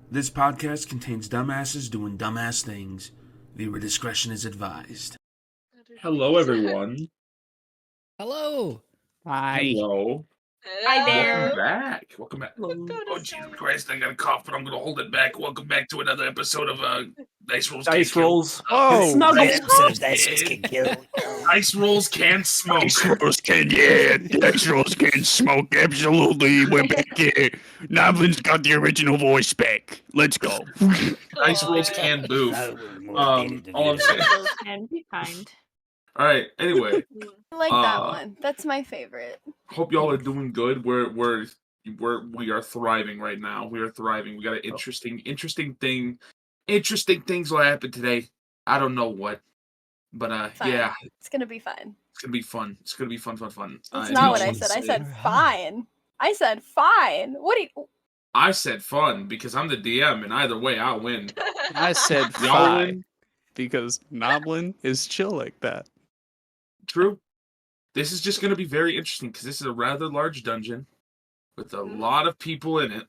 This podcast contains dumbasses doing dumbass things. Viewer discretion is advised. Hello, everyone. Hello. Hi. Hello. Hi there. Welcome back. Welcome back. Hello. Oh, Jesus Christ, I got a cough, but I'm going to hold it back. Welcome back to another episode of Dice Rolls. Dice Can't rolls. Kill. Snuggle. Dice can kill. Dice Rolls can smoke. Dice rolls can, Dice rolls can smoke, absolutely. We're back here. Noblin's got the original voice back. Let's go. Dice Rolls can boof. All I'm saying. And be kind. All right, anyway. I like that one. That's my favorite. Hope y'all are doing good. We are thriving right now. We are thriving. We got an interesting things will happen today. I don't know what, but Fine. yeah, It's gonna be fine. it's gonna be fun. It's gonna be fun. That's It's not what gonna I be said. I fun. said fine. I said fine. What do you? I said fun because I'm the DM, and either way, I'll win. I said Y'all fi win. because Noblin is chill like that. True. This is just gonna be very interesting because this is a rather large dungeon with a lot of people in it,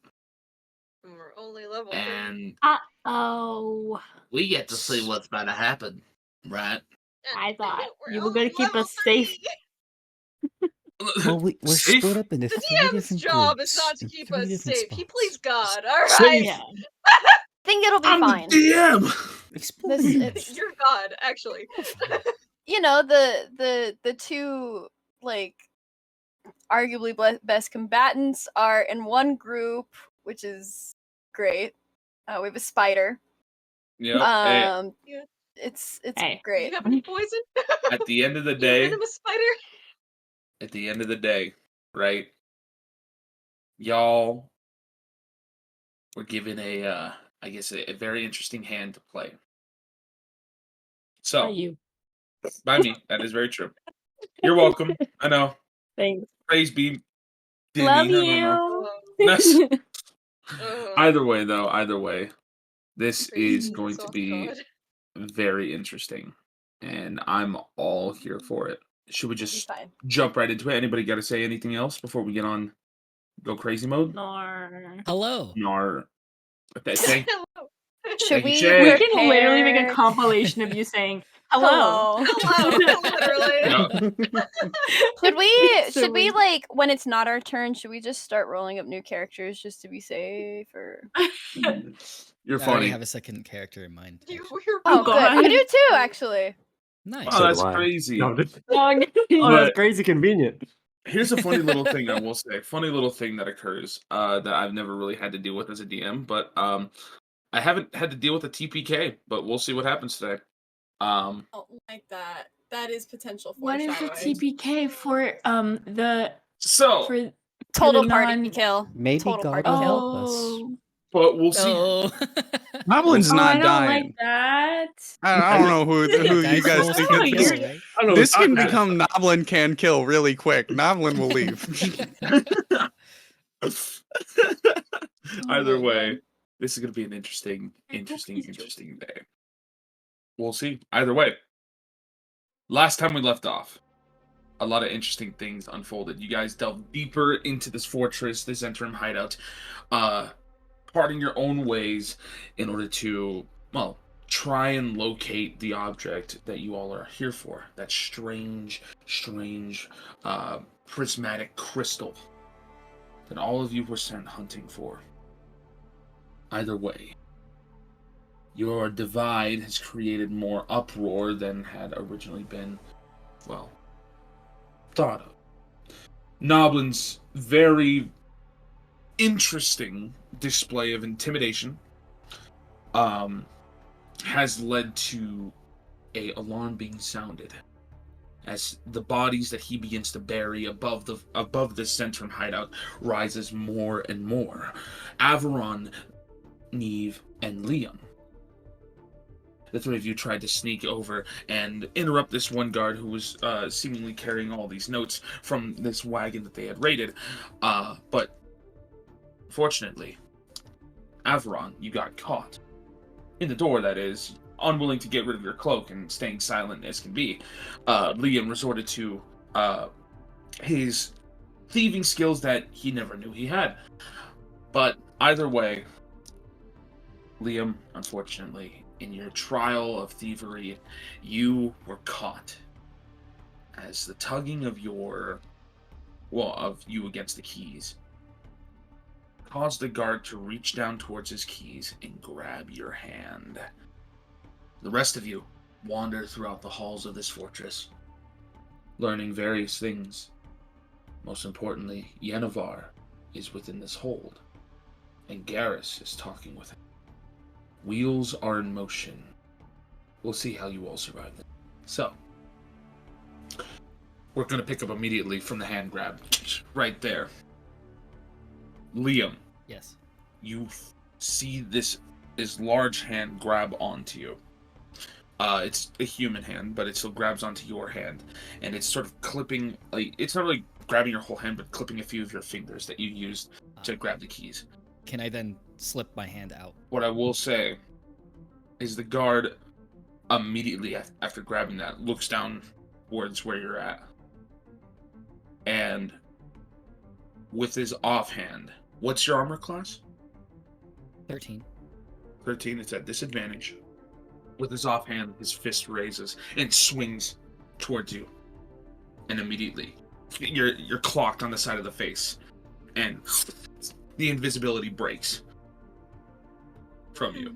We're only level and Oh, we get to see what's about to happen, right? I thought We're you were only going to keep level us safe. 3. Well, we're Safe? split up into The three DM's different job groups is not to in keep three us different safe. He spots. plays God, alright? Safe. Yeah. I think it'll be I'm fine. the DM. Explore the This- You're God, actually. You know, the two like arguably best combatants are in one group, which is great. We have a spider. Yep. Yeah. It's Hey. Do great. you have any poison? At the end of the You day, venomous spider? at the end of the day, right? Y'all were given a very interesting hand to play. So, By you. by me, that is very true. You're welcome. I know. Thanks. Praise be. Love Demi. I don't know. you. That's- Oh, Either way, this praise is be going the to be soft God. very interesting, and I'm all here for it. Should we It'll be just fine. jump right into it? Anybody got to say anything else before we get on go crazy mode? Nor. Hello. Nar. Okay, thank Hello. Should Thank you, we? Shay. We Hey. can literally make a prepare- compilation of you saying hello. Hello. Literally. Yeah. Should we? So Should we we- like when it's not our turn? Should we just start rolling up new characters just to be safe? Or You're I already funny. have a second character in mind. You actually. were oh, good. God. I do too, actually. Nice. Oh, So that's do I. crazy. No, Dog. oh, But- that's crazy convenient. Here's a funny little thing I will say. Funny little thing that occurs that I've never really had to deal with as a DM, but I haven't had to deal with a TPK, but we'll see what happens today. Oh, like that. That is potential What is the TPK for the So, for Total the party non- kill. Maybe Total God party will kill. help us. Oh, but we'll see. Oh. Noblin's oh, I not don't dying. like that. I don't know who you Dice guys rolls think can it it is. kill, is. right? I don't know, This can I- become Noblin can kill really quick. Noblin will leave. Either Oh, way, man. this is going to be an interesting day. We'll see. Either way, last time we left off, a lot of interesting things unfolded. You guys delved deeper into this fortress, this interim hideout, parting your own ways in order to, well, try and locate the object that you all are here for. That strange, prismatic crystal that all of you were sent hunting for. Either way, your divide has created more uproar than had originally been, well, thought of. Noblin's very interesting display of intimidation has led to a alarm being sounded as the bodies that he begins to bury above the Centrum hideout rises more and more. Averon, Neve, and Liam. The three of you tried to sneak over and interrupt this one guard who was seemingly carrying all these notes from this wagon that they had raided. But fortunately, Averon, you got caught. In the door, that is, unwilling to get rid of your cloak and staying silent as can be. Liam resorted to his thieving skills that he never knew he had. But either way, Liam, unfortunately, in your trial of thievery, you were caught as the tugging of you against the keys caused the guard to reach down towards his keys and grab your hand. The rest of you wander throughout the halls of this fortress, learning various things. Most importantly, Yenivar is within this hold, and Garrus is talking with him. Wheels are in motion. We'll see how you all survive this. So, we're going to pick up immediately from the hand grab. Right there. Liam, Yes. you see this large hand grab onto you. It's a human hand, but it still grabs onto your hand. And it's sort of clipping, like, it's not really grabbing your whole hand, but clipping a few of your fingers that you used to grab the keys. Can I then slip my hand out? What I will say is the guard immediately after grabbing that looks down towards where you're at. And with his offhand, what's your armor class? 13. 13, it's at disadvantage. With his offhand, his fist raises and swings towards you. And immediately, you're clocked on the side of the face. And the invisibility breaks from you.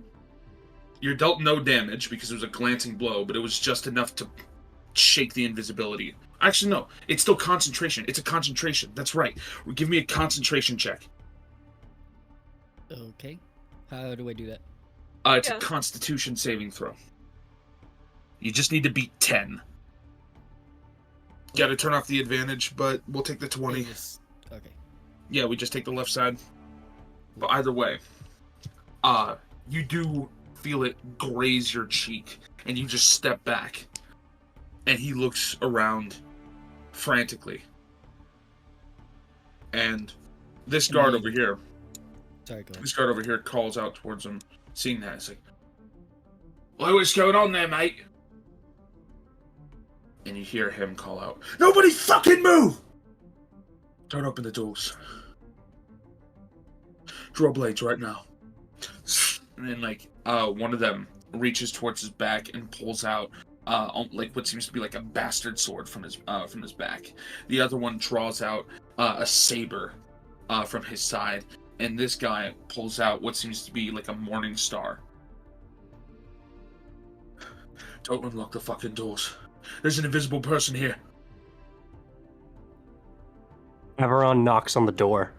You're dealt no damage because it was a glancing blow, but it was just enough to shake the invisibility. Actually, no. It's still concentration. It's a concentration. That's right. Give me a concentration check. Okay. How do I do that? It's a constitution saving throw. You just need to beat 10. Gotta turn off the advantage, but we'll take the 20. Okay. Yeah, we just take the left side. But either way, you do feel it graze your cheek, and you just step back. And he looks around frantically. And this guard over here, Sorry, go ahead. this guard over here calls out towards him, seeing that. It's like, "Well, what's going on there, mate?" And you hear him call out, "Nobody fucking move! Don't open the doors. Draw blades right now." And then, like, one of them reaches towards his back and pulls out like what seems to be like a bastard sword from his back. The other one draws out a saber from his side, and this guy pulls out what seems to be like a morning star. "Don't unlock the fucking doors. There's an invisible person here." Averon knocks on the door.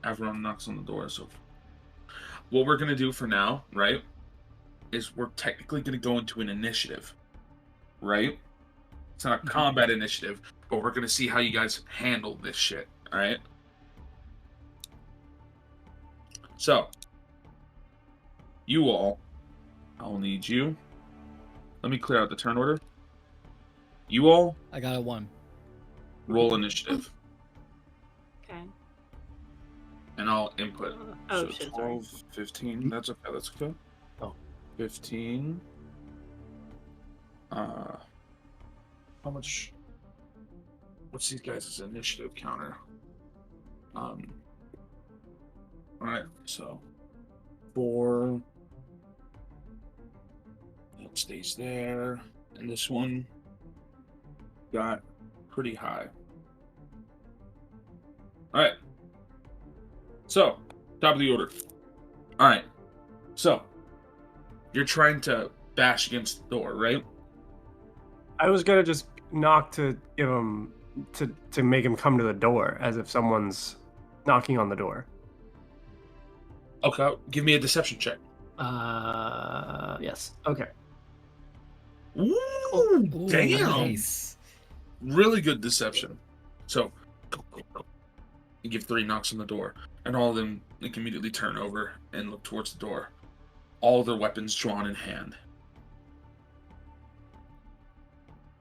Averon knocks on the door. So what we're gonna do for now, right, is we're technically gonna go into an initiative, right? It's not a combat initiative, but we're gonna see how you guys handle this shit, all right? So, you all, I'll need you. Let me clear out the turn order. You all I got a 1. roll initiative, Okay. and I'll input. Oh, So shit, 12, 15, that's okay, that's okay. Oh. 15. How much? What's these guys' initiative counter? Alright, so 4. That stays there. And this one got pretty high. Alright. So, top of the order. Alright. So, you're trying to bash against the door, right? I was gonna just knock to give him to make him come to the door, as if someone's knocking on the door. Okay, give me a deception check. Yes. Okay. Ooh, Ooh, damn! Nice. Really good deception. So, you give 3 knocks on the door, and all of them like, immediately turn over and look towards the door. All their weapons drawn in hand.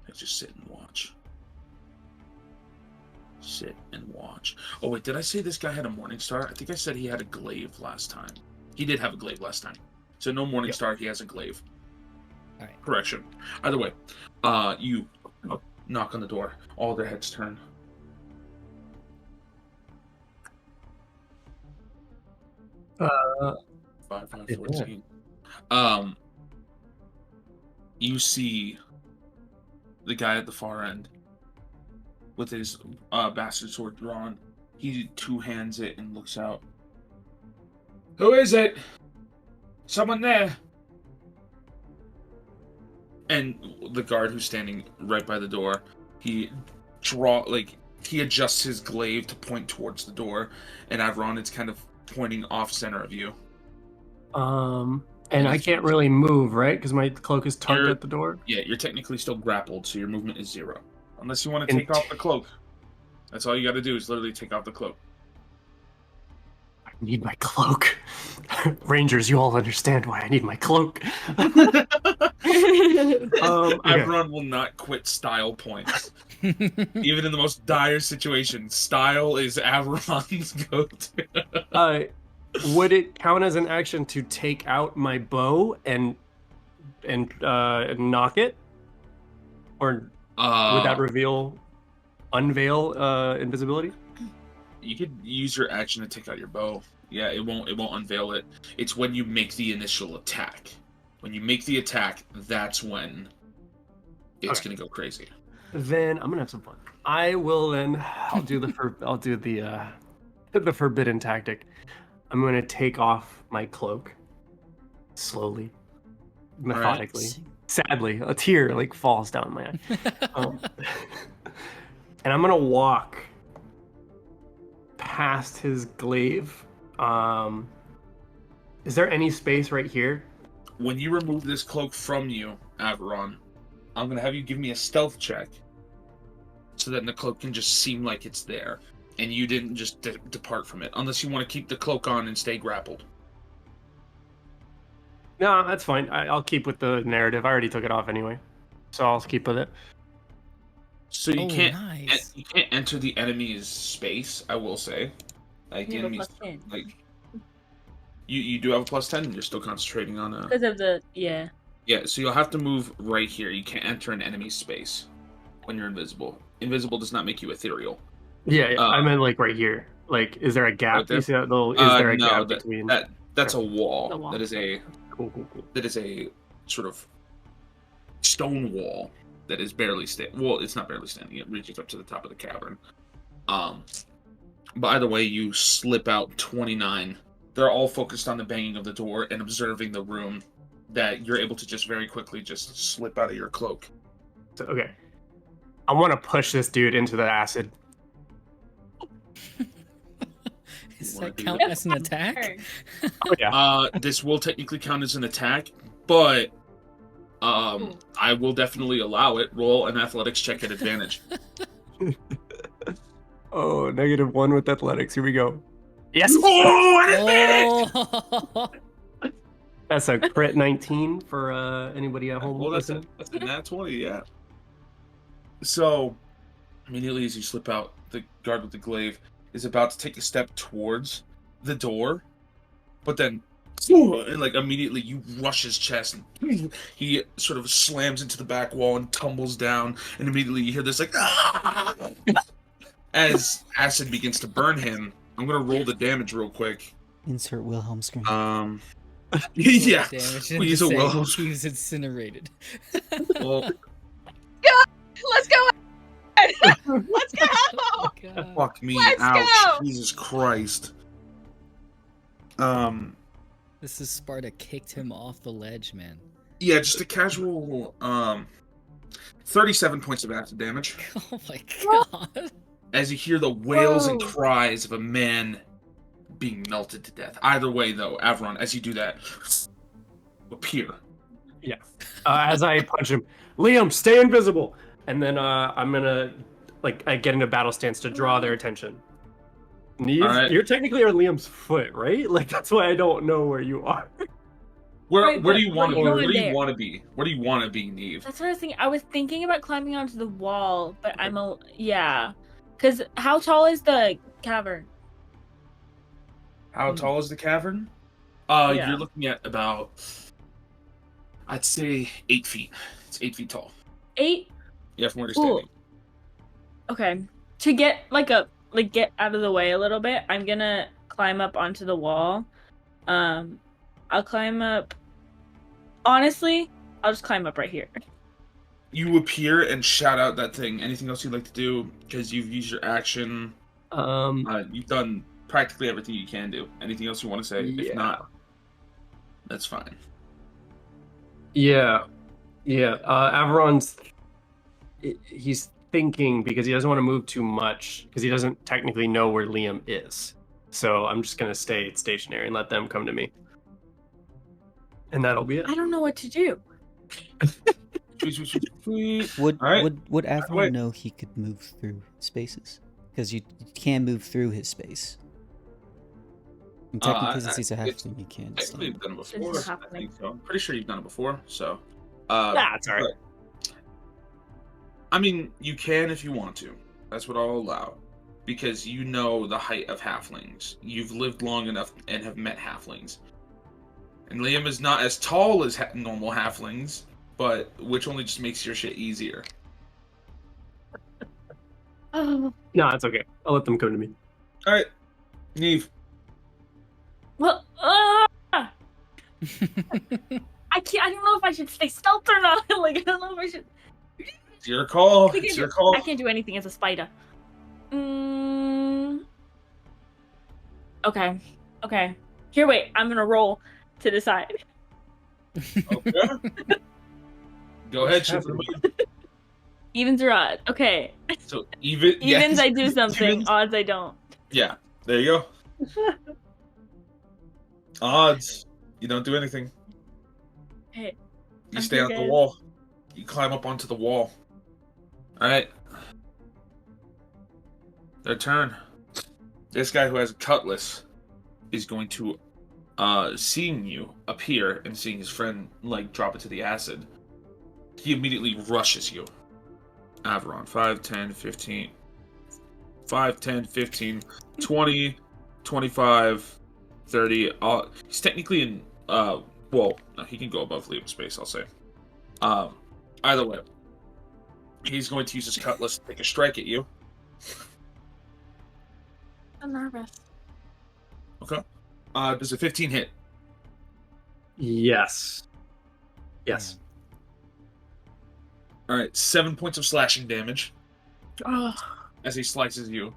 They just sit and watch. Sit and watch. Oh wait, did I say this guy had a morning star? I think I said he had a glaive last time. He did have a glaive last time. So no morning star, he has a glaive. Alright. Correction. Either way, you knock on the door. All their heads turn. 5, 14. You see the guy at the far end with his bastard sword drawn. He two-hands it and looks out. Who is it? Someone there. And the guard who's standing right by the door, he adjusts his glaive to point towards the door, and Avron is kind of pointing off center of you. And I can't really move, right? Because my cloak is tugged at the door. Yeah, you're technically still grappled, so your movement is 0. Unless you want to take off the cloak. That's all you got to do is literally take off the cloak. I need my cloak. Rangers, you all understand why I need my cloak. Avron will not quit style points. Even in the most dire situations, style is Avron's go-to. Would it count as an action to take out my bow and knock it, or would that unveil invisibility? You could use your action to take out your bow. Yeah, it won't unveil it. It's when you make the initial attack. When you make the attack, that's when it's gonna go crazy. Then I'm gonna have some fun. I'll do the forbidden tactic. I'm gonna take off my cloak slowly, methodically. Right. Sadly, a tear falls down my eye. And I'm gonna walk past his glaive. Is there any space right here? When you remove this cloak from you, Averon, I'm gonna have you give me a stealth check, so that the cloak can just seem like it's there, and you didn't just depart from it, unless you want to keep the cloak on and stay grappled. No, that's fine. I'll keep with the narrative. I already took it off anyway, so I'll keep with it. So you can't nice. you can't enter the enemy's space. I will say, like the You have a enemy's +10. like you do have a +10. You're still concentrating on a. Because of the Yeah, so you'll have to move right here. You can't enter an enemy's space when you're invisible. Invisible does not make you ethereal. Yeah, I meant right here. Is there a gap? Right there? You see that little? Is there a No, gap between? That's a wall. The wall. That is a Cool. that is a sort of stone wall that is barely standing. Well, it's not barely standing. It reaches up to the top of the cavern. But either way, you slip out 29. They're all focused on the banging of the door and observing the room. That you're able to just very quickly just slip out of your cloak. So, okay. I want to push this dude into the acid. Does wanna that do count that? as an attack? Oh yeah. This will technically count as an attack, but I will definitely allow it. Roll an athletics check at advantage. Oh, -1 with athletics. Here we go. Yes. Oh! That's a crit 19 for anybody at home. Well, that's a nat 20, yeah. So, immediately as you slip out, the guard with the glaive is about to take a step towards the door, but then, and immediately you rush his chest, and he sort of slams into the back wall and tumbles down, and immediately you hear this "Ah!" as acid begins to burn him. I'm gonna roll the damage real quick. Insert Wilhelm scream. Yeah, Damage we use a insane. Wilhelm. He was incinerated. Well, Let's go! Let's go! Oh, God. fuck me, Let's ouch, go! Jesus Christ. This is Sparta kicked him off the ledge, man. Yeah, just a casual 37 points of acid damage Oh my God. as you hear the wails and Whoa. cries of a man being melted to death. Either way, though, Avron, as you do that, appear. Yeah. As I punch him, Liam, stay invisible. And then I'm gonna I get into battle stance to draw their attention. Neve, Alright. you're technically on Liam's foot, right? That's why I don't know where you are. Where Right, do but you want to we're be? going Where do you there. want to be? Where do you want to be, Neve? That's what I was thinking. I was thinking about climbing onto the wall, but yeah. Because how tall is the cavern? How tall is the cavern? Yeah. You're looking at about, I'd say 8 feet. It's 8 feet tall. 8? Yeah, from where you're Ooh. standing. Okay. To get get out of the way a little bit, I'm gonna climb up onto the wall. I'll climb up. Honestly, I'll just climb up right here. You appear and shout out that thing. Anything else you'd like to do? Because you've used your action. You've done practically everything you can do. Anything else you want to say? Yeah. If not, that's fine. Yeah. Averon's he's thinking because he doesn't want to move too much because he doesn't technically know where Liam is. So I'm just gonna stay stationary and let them come to me, and that'll be it. I don't know what to do. Would Alright. would Wait. Avron know he could move through spaces? Because you can move through his space. And technically, since he's a halfling, you can. Technically, you've done it before. It's a I halfling. think so. I'm pretty sure you've done it before. So, That's all right. I mean, you can if you want to. That's what I'll allow. Because you know the height of halflings. You've lived long enough and have met halflings. And Liam is not as tall as normal halflings, but which only just makes your shit easier. Oh. No, it's okay. I'll let them come to me. Alright, Neve. Well, I can't. I don't know if I should stay stealth or not. Like, I don't know if I should. It's your call. I It's your call. can't do anything as a spider. Okay. Here, wait. I'm gonna roll to decide. Okay. Go ahead, shoot for the moon. Evens or odds? Okay. So even Evens, yes. I do something. Evens. Odds, I don't. Yeah, there you go. Odds. You don't do anything. Hey. You I'm stay here, on the guys. wall. You climb up onto the wall. Alright. Their turn. This guy who has a cutlass is going to, seeing you appear and seeing his friend, like, drop it to the acid, he immediately rushes you. Averon, 5, 10, 15, 5, 10, 15, 20, 25, 30. He's technically in, well, no, he can go above Liam's space, I'll say. Either way, he's going to use his cutlass to take a strike at you. I'm nervous. Okay. Does a 15 hit? Yes. Alright, 7 points of slashing damage Oh. as he slices you,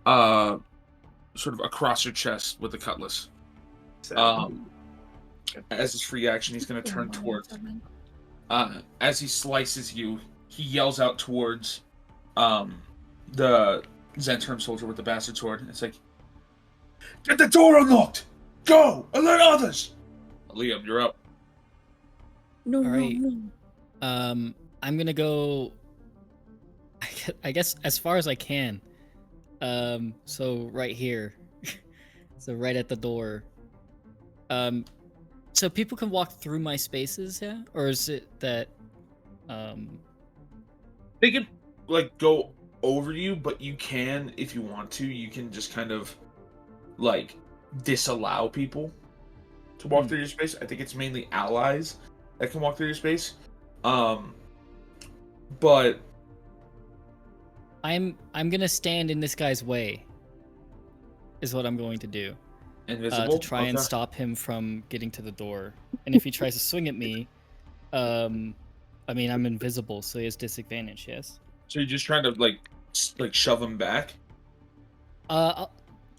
sort of across your chest with the cutlass. As his free action, he's going to turn towards. As he slices you, he yells out towards the Zentrum soldier with the bastard sword. It's like, "Get the door unlocked! Go! Alert others!" Liam, you're up. All right. I'm gonna go. I guess as far as I can. So right here. So right at the door. So people can walk through my spaces, yeah? Or is it that They can, like, go over you, but you can, if you want to, you can just kind of, like, disallow people to walk through your space. I think it's mainly allies that can walk through your space. But I'm gonna stand in this guy's way. Is what I'm going to do. invisible To try and Okay. stop him from getting to the door. And if he tries to swing at me, I mean I'm invisible, so he has disadvantage, yes? So you're just trying to like shove him back.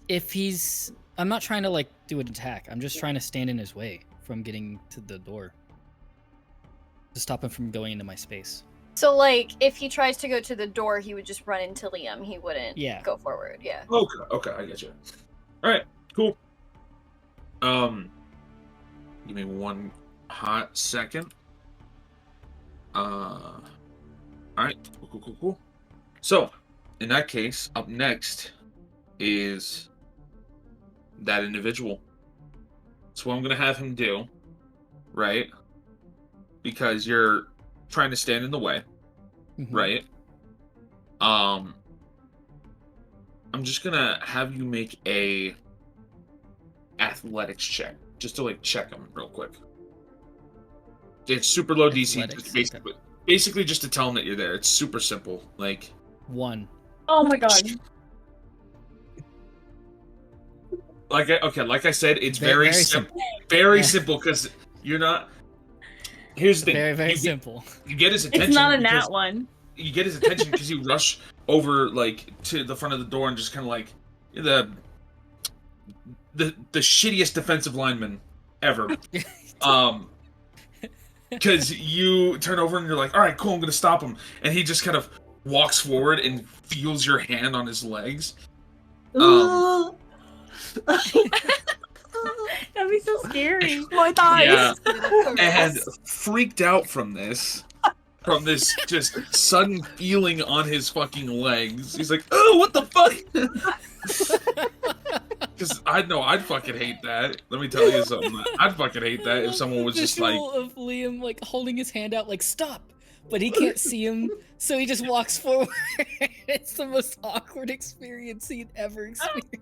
If he's I'm not trying to like do an attack. I'm just trying to stand in his way from getting to the door. To stop him from going into my space. So, like, if he tries to go to the door, he would just run into Liam. He wouldn't Yeah. go forward. Yeah. Okay, I get you. All right, cool. Give me one hot second. All right, cool. So, in that case, up next is that individual. So what I'm gonna have him do, right? Because you're trying to stand in the way, Mhm. right? I'm just gonna have you make a athletics check, just to like check him real quick. It's super low DC, Athletics, just basically just to tell him that you're there. It's super simple. Like 1. Oh my god. like I said, it's very simple. simple. Very simple because you're not. Here's the thing. Very simple. You get his attention. It's not a because- nat one. You get his attention because you rush over like to the front of the door and just kind of like the shittiest defensive lineman ever. Because you turn over and you're like, all right, cool, I'm gonna stop him, and he just kind of walks forward and feels your hand on his legs. That'd be so scary. My thighs. Yeah, and freaked out from this just sudden feeling on his fucking legs. He's like, oh, what the fuck? Because I'd fucking hate that. Let me tell you something. I'd fucking hate that if someone was just like... Visual of Liam, like, holding his hand out, like, stop! But he can't see him, so he just walks forward. It's the most awkward experience he'd ever experienced.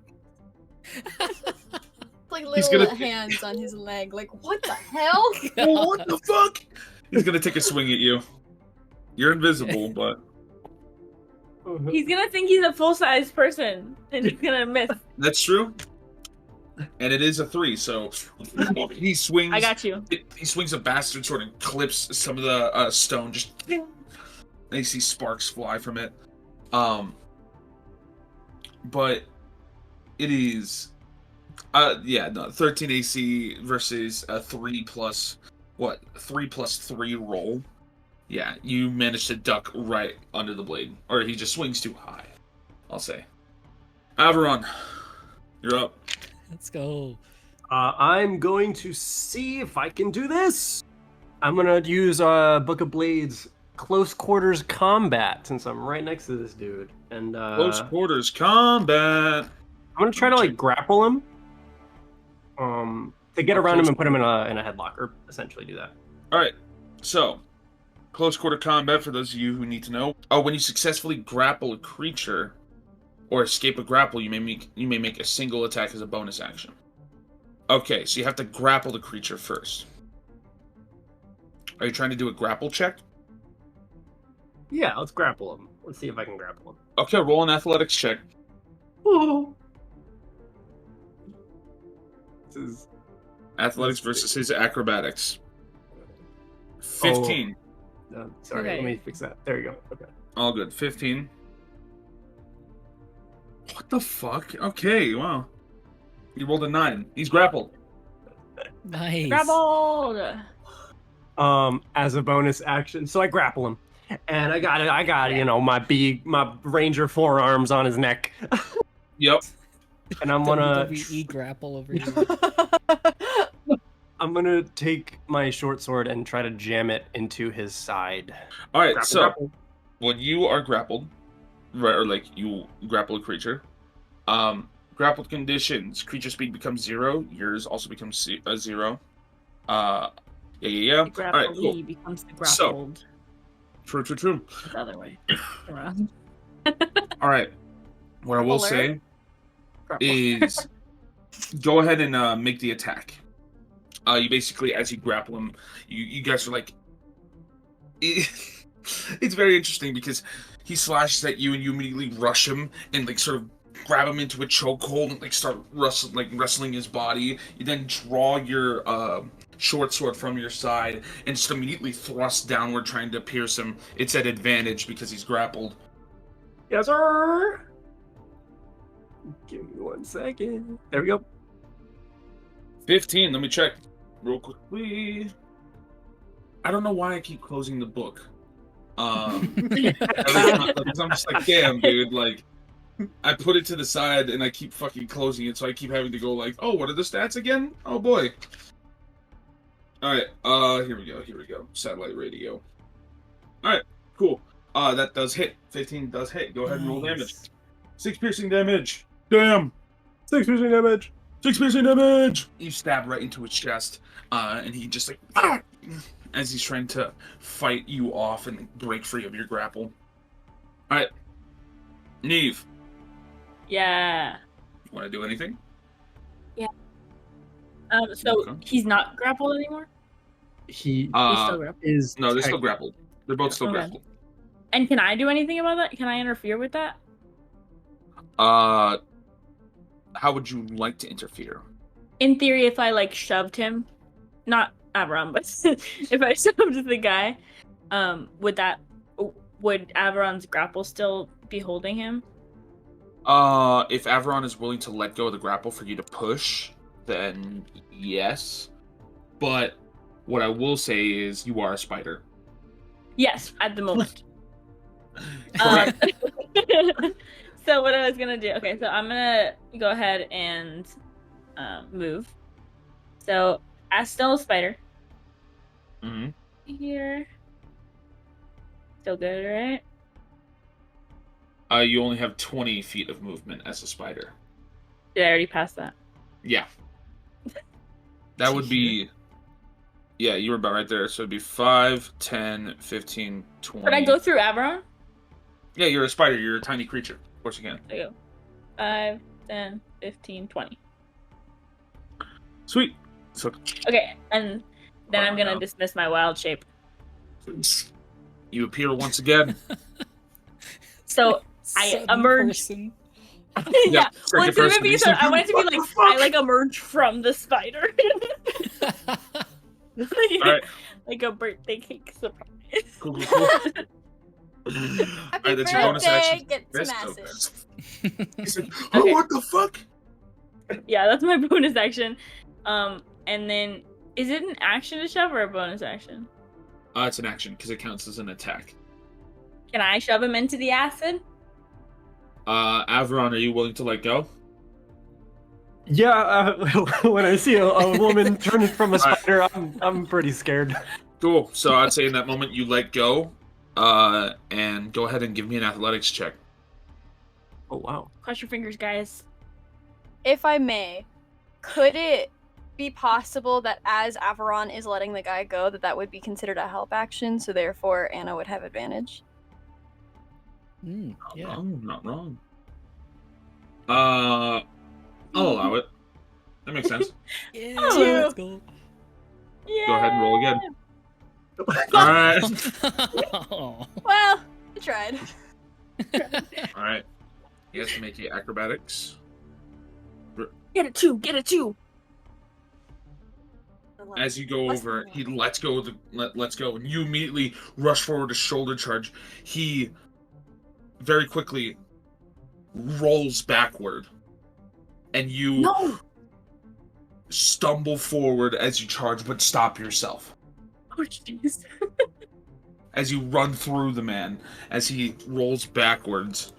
Like He's little gonna- hands on his leg. Like, what the hell? Oh, what the fuck? He's gonna take a swing at you. You're invisible, but... He's gonna think he's a full-size person, and he's gonna miss. That's true. And it is a 3, so he swings. I got you. He swings a bastard sword and clips some of the stone. Just and you see sparks fly from it. But it is, 13 AC versus a 3 plus 3 roll. Yeah, you managed to duck right under the blade, or he just swings too high. I'll say. Averon, you're up. Let's go. I'm going to see if I can do this. I'm gonna use Book of Blades close quarters combat since I'm right next to this dude. And Close quarters combat. I'm gonna try to like grapple him. To get around him and put him in a headlock, or essentially do that. All right. So, close quarter combat for those of you who need to know. Oh, when you successfully grapple a creature or escape a grapple, you may make a single attack as a bonus action. Okay, so you have to grapple the creature first. Are you trying to do a grapple check? Yeah, let's grapple him. Let's see if I can grapple him. Okay, roll an athletics check. Oh. This is Athletics versus his acrobatics. 15. Sorry, Okay. let me fix that. There you go. Okay. All good. 15. What the fuck? Okay, wow. You rolled a 9. He's grappled. Nice. Grappled. As a bonus action, so I grapple him, and I got my ranger forearms on his neck, Yep. and I'm gonna WWE grapple over here. I'm gonna take my short sword and try to jam it into his side. All right, Grapple, so grapple. when you are grappled, right, or like you grapple a creature, grappled conditions, creature speed becomes 0, yours also becomes 0. Yeah. The All right, cool. grapplee becomes the So- grappled. True. The other way around. All right. What I will Grappler. say is, go ahead and make the attack. You basically, as you grapple him, you guys are like, it's very interesting because he slashes at you and you immediately rush him and like sort of grab him into a chokehold and like start wrestling his body. You then draw your short sword from your side and just immediately thrust downward trying to pierce him. It's at advantage because he's grappled. Yes, sir. Give me 1 second. There we go. 15, let me check real quickly. I don't know why I keep closing the book. Because I'm just like, damn, dude, like, I put it to the side and I keep fucking closing it, so I keep having to go like, oh, what are the stats again? Oh boy. Alright, here we go. Satellite radio. Alright, cool. That does hit. 15 does hit. Go ahead and roll damage. 6 piercing damage. Damn! 6 piercing damage. 6 piercing damage! You stab right into his chest, and he just like, ah! As he's trying to fight you off and break free of your grapple. Alright. Neve, Yeah. want to do anything? So Okay. he's not grappled anymore? He He's still grappled. is No, they're still tech- grappled. They're both still Okay. grappled. And can I do anything about that? Can I interfere with that? how would you like to interfere? In theory, if I like shoved him, not Averon, but if I shoved the guy, would Averon's grapple still be holding him? If Averon is willing to let go of the grapple for you to push, then yes. But what I will say is you are a spider. Yes, at the moment. Correct. So what I was gonna do, okay, so I'm gonna go ahead and move. So as still a spider. Mm-hmm. Here. Still good, right? You only have 20 feet of movement as a spider. Did I already pass that? Yeah. That would be... Yeah, you were about right there. So it'd be 5, 10, 15, 20... Could I go through Averon? Yeah, you're a spider. You're a tiny creature. Of course you can. There you go. 5, 10, 15, 20. Sweet. So Okay, and then I'm gonna dismiss my wild shape. you appear once again. So I emerge. Yeah. Well, it's gonna be so. I want it to be like I like emerge from the spider. Alright. Like a birthday cake surprise. Cool. Happy Alright, that's your bonus action. Get some Resto. acid. He said, oh, Okay. what the fuck? Yeah, that's my bonus action. And then is it an action to shove or a bonus action? It's an action because it counts as an attack. Can I shove him into the acid? Averon, are you willing to let go? Yeah, when I see a woman turn from a spider, I'm pretty scared. Cool. So I'd say in that moment you let go, and go ahead and give me an athletics check. Oh wow! Cross your fingers, guys. If I may, could it be possible that as Averon is letting the guy go, that would be considered a help action, so therefore Anna would have advantage? Yeah. Not wrong. I'll allow it. That makes sense. Yeah, Oh. let's go. Yeah. Go ahead and roll again. Alright. Well, I tried. Alright. He has to make the acrobatics. Get it too. Get it too. As you go over, he lets go of the lets go, and you immediately rush forward to shoulder charge. He very quickly rolls backward, and you stumble forward as you charge, but stop yourself. Oh jeez. As you run through the man, as he rolls backwards,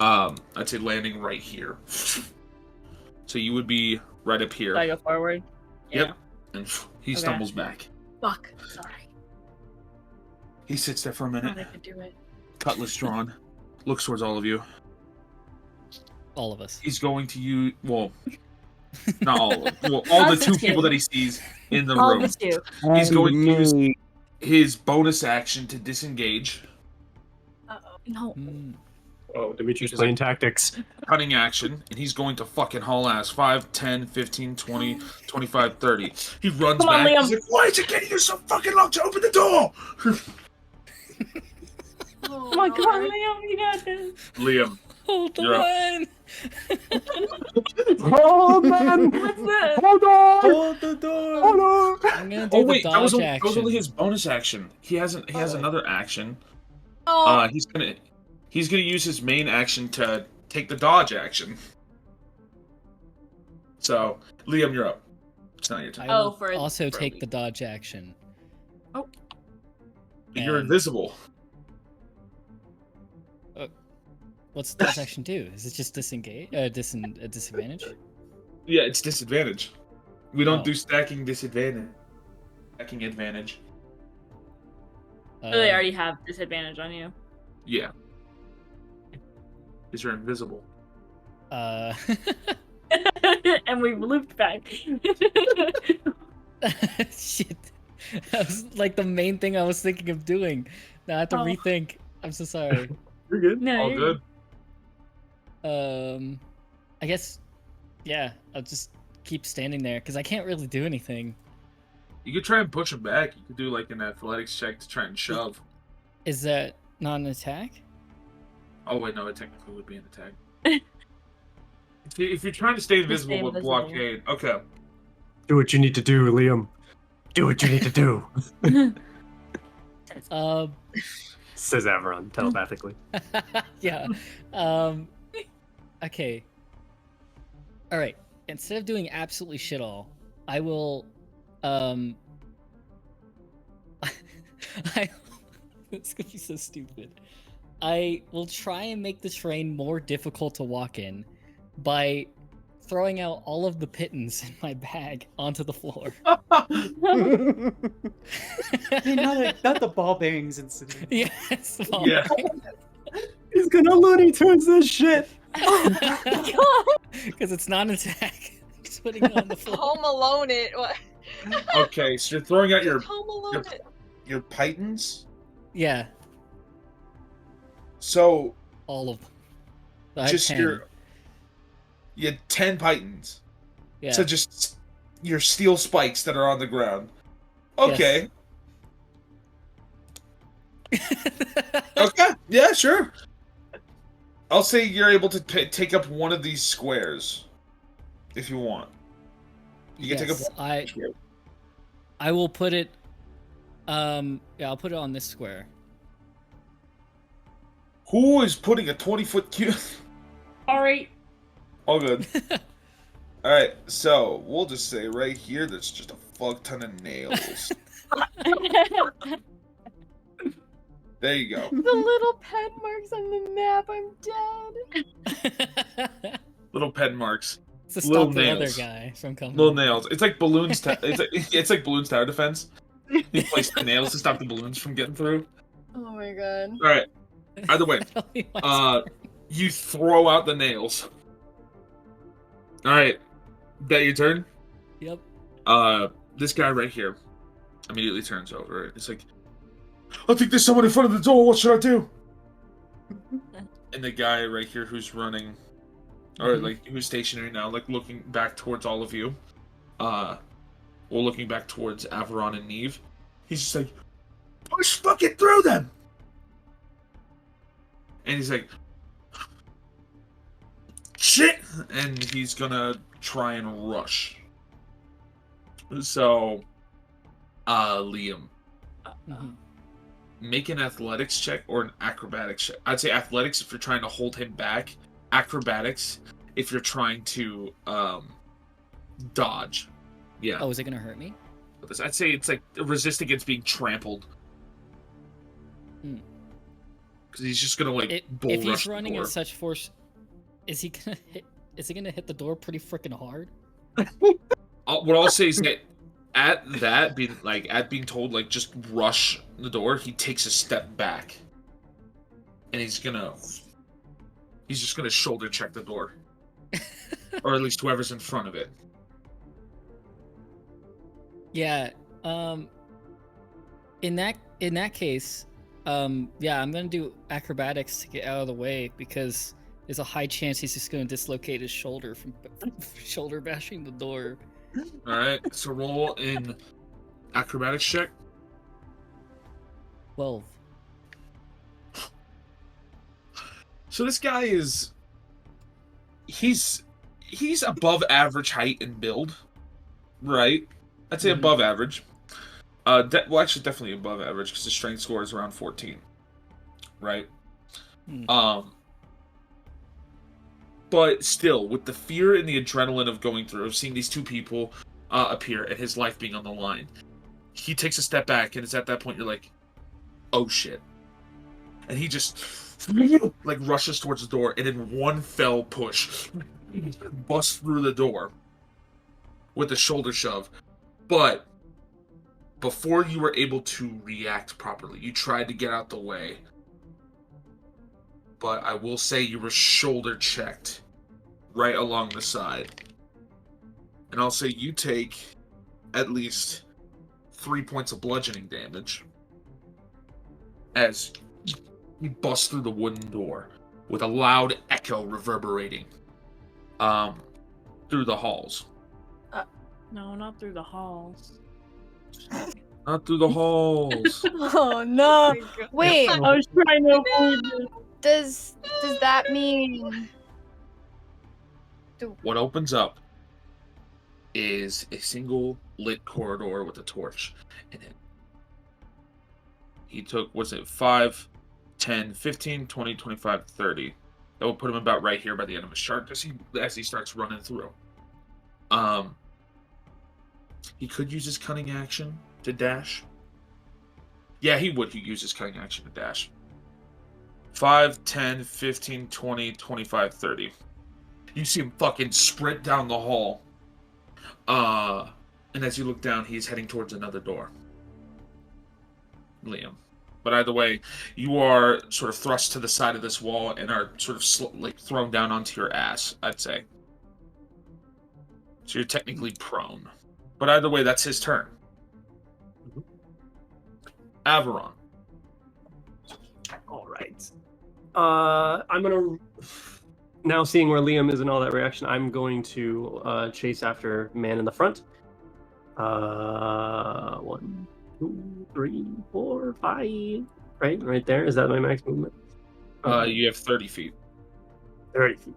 I'd say landing right here. So you would be right up here. So I go forward. Yep. And he stumbles back. Fuck. Sorry. He sits there for a I minute. thought I could do it. Cutlass drawn. Looks towards all of you. All of us. He's going to use... Well, not all of them. Well, all the two people that he sees in the room. He's going to use his bonus action to disengage. Uh-oh. No. Oh, Dimitri's playing tactics. Cunning action, and he's going to fucking haul ass. 5, 10, 15, 20, 25, 30. He runs Come on, back. Liam. He's like, why is it getting you so fucking long to open the door? Oh my god, Liam, you got this. Liam, Hold you're up. on. Hold on! What's this? Hold on! Hold the door. Hold on! I'm gonna do Oh the wait, dodge that was action. only his bonus action. He has another action. Oh, He's gonna use his main action to take the dodge action. So, Liam, you're up. It's not your I time. will for also take the dodge action. You're and- invisible. What's the dodge action do? Is it just disengage? A disadvantage? Yeah, it's disadvantage. We don't Oh. do stacking disadvantage. Stacking advantage. So they already have disadvantage on you. Yeah. Because you're invisible. And And we've looped back. shit. That was like the main thing I was thinking of doing. Now I have to Oh. rethink. I'm so sorry. You're good. No, All you're good. I guess, yeah, I'll just keep standing there because I can't really do anything. You could try and push him back. You could do like an athletics check to try and shove. Is that not an attack? Oh wait, no, it technically would be an attack. If you're trying to stay Just stay invisible with invisible. blockade, okay. Do what you need to do, Liam. Do what you need to do. Says Averon telepathically. Yeah. Okay. All right. Instead of doing absolutely shit all, I will. It's gonna be so stupid. I will try and make the terrain more difficult to walk in by throwing out all of the pittons in my bag onto the floor. Hey, not the ball bearings incident. Yes. Yeah. He's gonna Looney Tunes this shit. Because it's not an attack. Just putting it on the floor. Home Alone it. What? Okay, so you're throwing out your Home Alone it. pythons? Yeah, So all of them. I have just 10. you had 10 pythons. Yeah. So just your steel spikes that are on the ground. Okay. Okay. Yeah, sure. I'll say you're able to take up one of these squares if you want. You can take up one square. I will put it. Yeah, I'll put it on this square. Who is putting a 20-foot cube? Alright. All good. Alright, so we'll just say right here there's just a fuck ton of nails. There you go. The little pen marks on the map. I'm dead. Little pen marks. To Little stop the nails. other guy from coming. Little nails. It's like balloons. It's like balloons tower defense. You place the nails to stop the balloons from getting through. Oh my god. All right. Either way, you throw out the nails. All right. That your turn. Yep. This guy right here immediately turns over. It's like, I think there's someone in front of the door. What should I do? And the guy right here who's running, or like who's stationary now, like looking back towards all of you, or looking back towards Averon and Neve, he's just like, push fucking through them. And he's like, shit, and he's gonna try and rush. So, Liam, make an athletics check or an acrobatics check. I'd say athletics if you're trying to hold him back. Acrobatics if you're trying to dodge. Yeah. Oh, is it gonna hurt me? I'd say it's like resist against being trampled. Because he's just gonna like bull if rush he's running the door. at such force, is he gonna hit? Is he gonna hit the door pretty freaking hard? What I'll say is that at being told like just rush the door, he takes a step back, and he's just gonna shoulder check the door, or at least whoever's in front of it. Yeah. In that case, yeah, I'm gonna do acrobatics to get out of the way because there's a high chance he's just gonna dislocate his shoulder from shoulder bashing the door. All right, so roll in acrobatics check. 12. So this guy he's above average height and build, right? I'd say above average. Well, actually, definitely above average because his strength score is around 14, right? But still, with the fear and the adrenaline of going through, of seeing these two people appear and his life being on the line, he takes a step back, and it's at that point you're like, oh shit. And he just, like, rushes towards the door, and in one fell push, busts through the door with a shoulder shove. But before you were able to react properly, you tried to get out the way. But I will say you were shoulder checked right along the side. And I'll say you take at least 3 points of bludgeoning damage as you bust through the wooden door with a loud echo reverberating through the halls. No, not through the halls. Not through the halls. Oh no! Wait, I was trying to avoid it. does that mean What opens up is a single lit corridor with a torch in it. He took, was it 5, 10, 15, 20, 25, 30. That will put him about right here by the end of his chart as he starts running through. He could use his cunning action to dash. Yeah, he would. He uses cunning action to dash. 5, 10, 15, 20, 25, 30. You see him fucking sprint down the hall. And as you look down, he's heading towards another door. Liam. But either way, you are sort of thrust to the side of this wall and are sort of like thrown down onto your ass, I'd say. So you're technically prone. But either way, that's his turn. Averon. All right. I'm gonna now seeing where Liam is in all that reaction. I'm going to chase after man in the front. 1, 2, 3, 4, 5. Right there. Is that my max movement? You have 30 feet. 30 feet.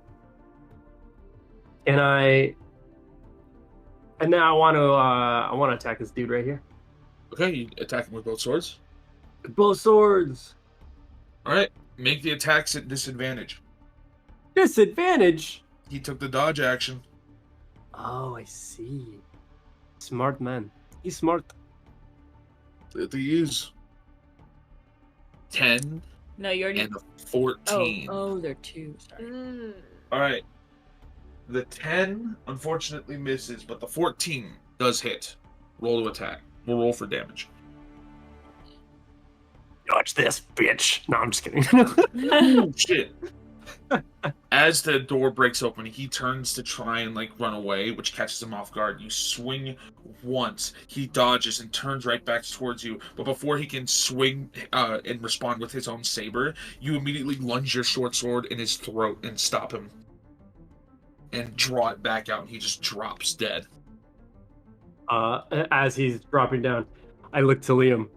And now I want to attack this dude right here. Okay, you attack him with both swords. Both swords. All right, make the attacks at disadvantage. Disadvantage? He took the dodge action. Oh, I see. Smart man. He's smart. That he is. 10 No, you already. and a 14. Oh, they're 2. Sorry. All right. The 10 unfortunately misses, but the 14 does hit. Roll to attack. We'll roll for damage. Watch this, bitch. No, I'm just kidding. Oh, shit. As the door breaks open, he turns to try and like run away, which catches him off guard. You swing once, he dodges and turns right back towards you. But before he can swing and respond with his own saber, you immediately lunge your short sword in his throat and stop him. And draw it back out, and he just drops dead. As he's dropping down, I look to Liam.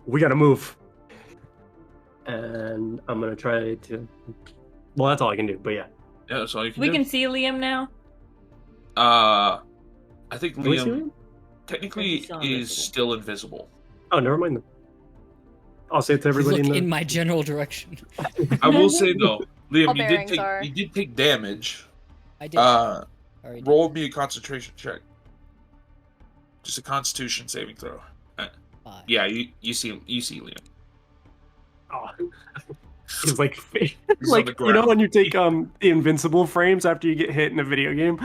We gotta move. And I'm gonna try to. Well, that's all I can do. But yeah. Yeah, that's all you can We do. can see Liam now. I think Can we see Liam him? technically He's still is invisible. still invisible. Oh, never mind then. I'll say it to everybody Look in the. in my general direction. I will say though, Liam, All bearings are. you did take damage. I did. Already. Roll me a concentration check. Just a Constitution saving throw. 5. Yeah, you see Liam. Oh. He's like, He's like on the you know ground. when you take the invincible frames after you get hit in a video game,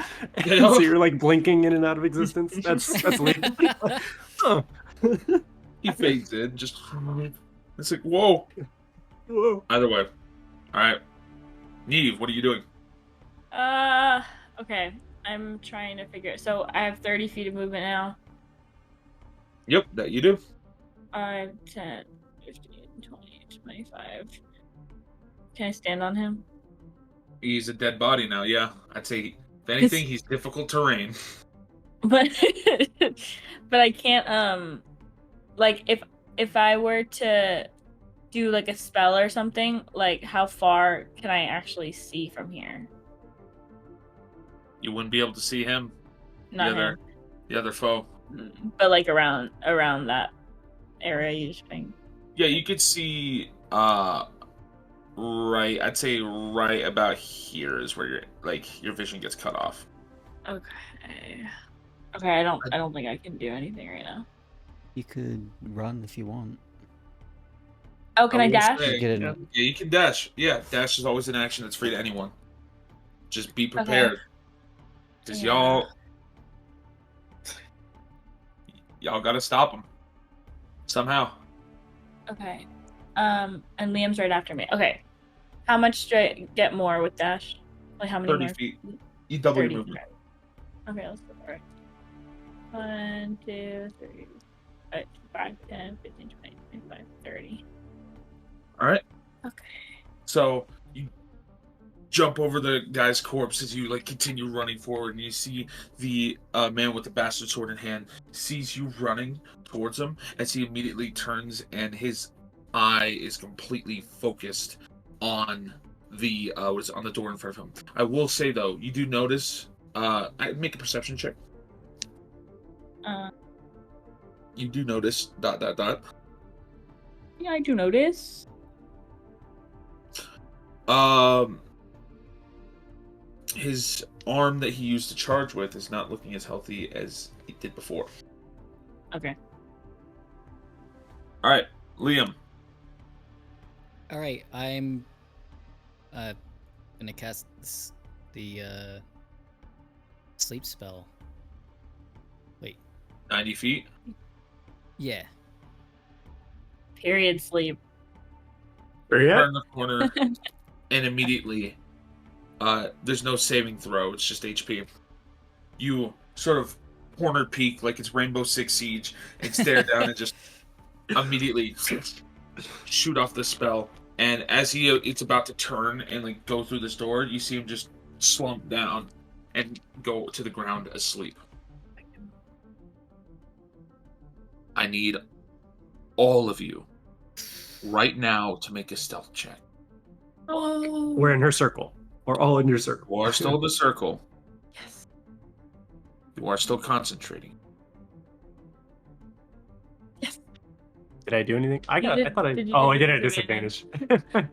Yeah. so you're like blinking in and out of existence. That's Liam. Oh. He fades in, just it's like whoa. Whoa. Either way, all right. Neve, what are you doing? Okay. I'm trying to figure. So I have 30 feet of movement now. Yep, that you do. 5, 10, 15, 20, 25. Can I stand on him? He's a dead body now. Yeah, I'd say if anything, he's difficult terrain. But but I can't like if I were to do like a spell or something, like how far can I actually see from here? You wouldn't be able to see him. Not him. The other foe. But like around that area you just think. Yeah, you could see right, I'd say right about here is where your vision gets cut off. Okay. Okay, I don't think I can do anything right now. You could run if you want. Oh, can I will dash? say- Get it. yeah, you can dash. Yeah, dash is always an action that's free to anyone. Just be prepared. Because Yeah. y'all gotta stop him. Somehow. Okay. And Liam's right after me. Okay. How much do I get more with dash? Like how many 30 more? feet. You double your 30. movement. Okay, let's go for it. 1, 2, 3, 5, 10, 15, 20, 25, 30. Alright. Okay. So you jump over the guy's corpse as you continue running forward, and you see the man with the bastard sword in hand sees you running towards him as he immediately turns, and his eye is completely focused on the what is on the door in front of him. I will say though, you do notice. I make a perception check. You do notice. ... Yeah, I do notice. His arm that he used to charge with is not looking as healthy as it did before. Okay. All right, Liam. All right, I'm gonna cast the sleep spell. Wait. 90 feet. Yeah. Period sleep. Turn the corner, and immediately, there's no saving throw. It's just HP. You sort of corner peek like it's Rainbow Six Siege and stare down and just immediately shoot off the spell. And as it's about to turn and like go through this door, you see him just slump down and go to the ground asleep. I need all of you right now to make a stealth check. We're in her circle. We're all in your circle. You are still in the circle. Yes. You are still concentrating. Did I do anything? I did did at disadvantage. disadvantage.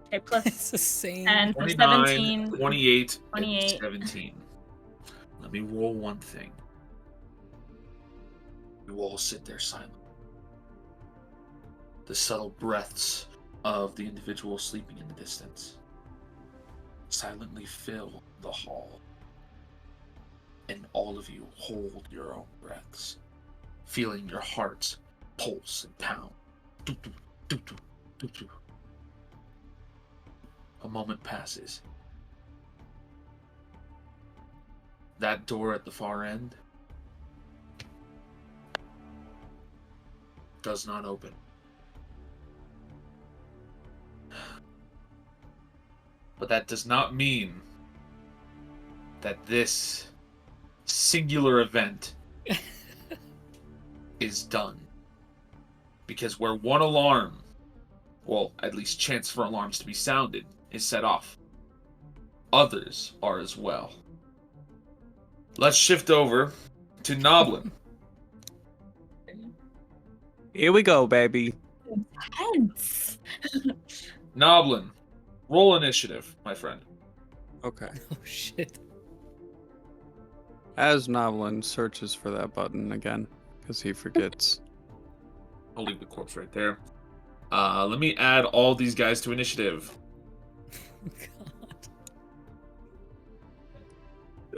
Okay, plus It's the same. 10 for 29, 17. 28, 28. and 17. Let me roll one thing. You all sit there silent. The subtle breaths of the individual sleeping in the distance silently fill the hall. And all of you hold your own breaths, feeling your hearts pulse and pound. Doo, doo, doo, doo, doo, doo. A moment passes. That door at the far end does not open. But that does not mean that this singular event is done. Because where one alarm, well, at least chance for alarms to be sounded, is set off, others are as well. Let's shift over to Noblin. Here we go, baby. Intense. Noblin, roll initiative, my friend. Okay. Oh shit. As Novlin searches for that button again, because he forgets. I'll leave the corpse right there. Let me add all these guys to initiative. God.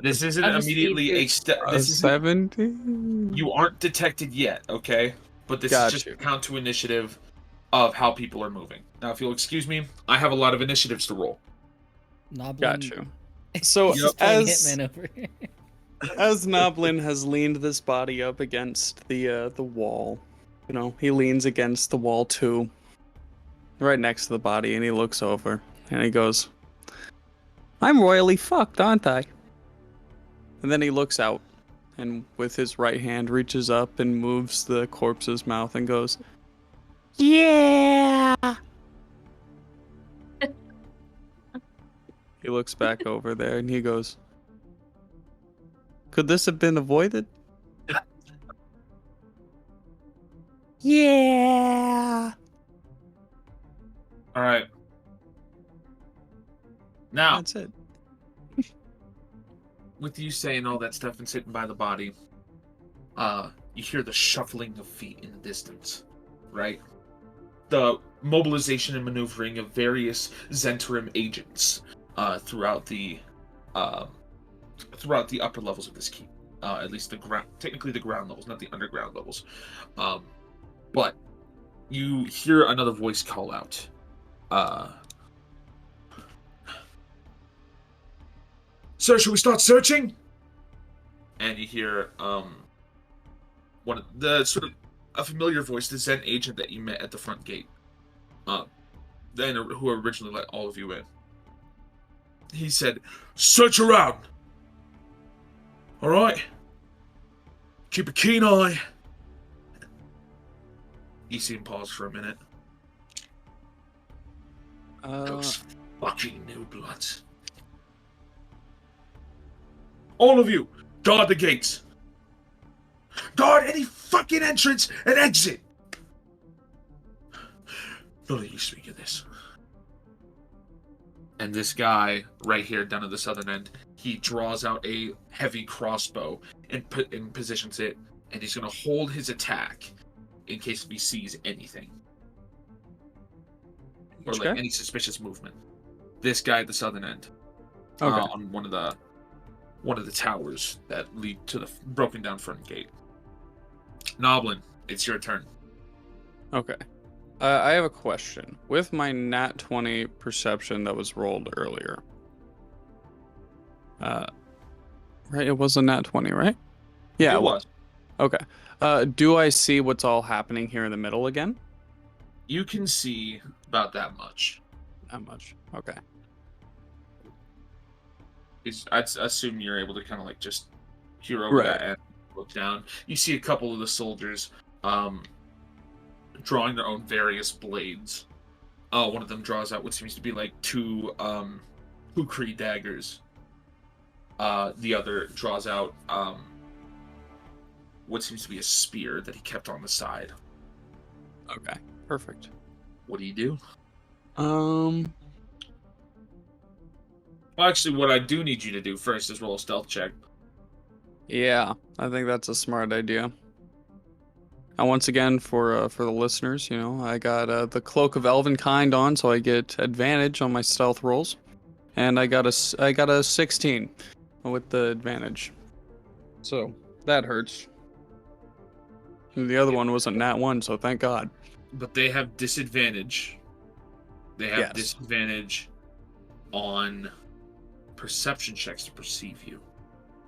This isn't I'll just immediately leave a step. A 17? You aren't detected yet, okay? But this is just a count to initiative of how people are moving. Now, if you'll excuse me, I have a lot of initiatives to roll. Got you. So He's playing Hitman over here. as Noblin has leaned this body up against the wall, you know, he leans against the wall too, right next to the body, and he looks over and he goes, "I'm royally fucked, aren't I?" And then he looks out and with his right hand reaches up and moves the corpse's mouth and goes, "Yeah." He looks back over there and he goes, "Could this have been avoided?" Yeah. All right. Now, That's it. with you saying all that stuff and sitting by the body, you hear the shuffling of feet in the distance, right? The mobilization and maneuvering of various Zentarim agents throughout the upper levels of this keep. At least technically the ground levels, not the underground levels. But you hear another voice call out. Sir, should we start searching? And you hear one of the sort of a familiar voice, the Zen agent that you met at the front gate. Then who originally let all of you in. He said, "Search around. All right. Keep a keen eye." You see him pause for a minute. Fucking new bloods. All of you, guard the gates. Guard any fucking entrance and exit. None of you speak of this. And this guy right here down at the southern end, he draws out a heavy crossbow and positions it, and he's going to hold his attack in case he sees anything. Or like any suspicious movement. This guy at the southern end. On one of the towers that lead to the broken down front gate. Noblin, it's your turn. Okay. I have a question. With my nat 20 perception that was rolled earlier. Right, it was a nat 20, right? Yeah, it was. Okay. Do I see what's all happening here in the middle again? You can see about that much. That much. Okay. I'd assume you're able to kind of like just peer over that and look down. You see a couple of the soldiers drawing their own various blades. One of them draws out what seems to be like two Kree daggers. The other draws out what seems to be a spear that he kept on the side. Okay, perfect. What do you do? Well, actually, what I do need you to do first is roll a stealth check. Yeah, I think that's a smart idea. And once again, for the listeners, you know, I got the Cloak of Elvenkind on, so I get advantage on my stealth rolls, and I got a 16 with the advantage, so that hurts. And the other one wasn't nat 1, so thank God. But they have disadvantage. They have disadvantage on perception checks to perceive you.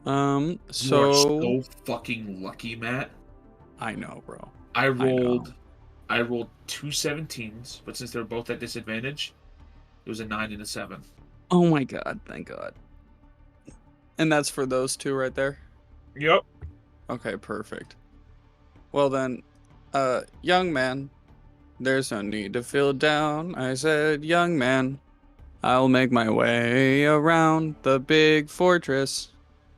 You are so fucking lucky, Matt. I know, bro. I rolled 2 17s, but since they're both at disadvantage, it was a 9 and a 7. Oh my God, thank God. And that's for those two right there? Yep. Okay, perfect. Well then, young man, there's no need to feel down. I said, young man, I'll make my way around the big fortress,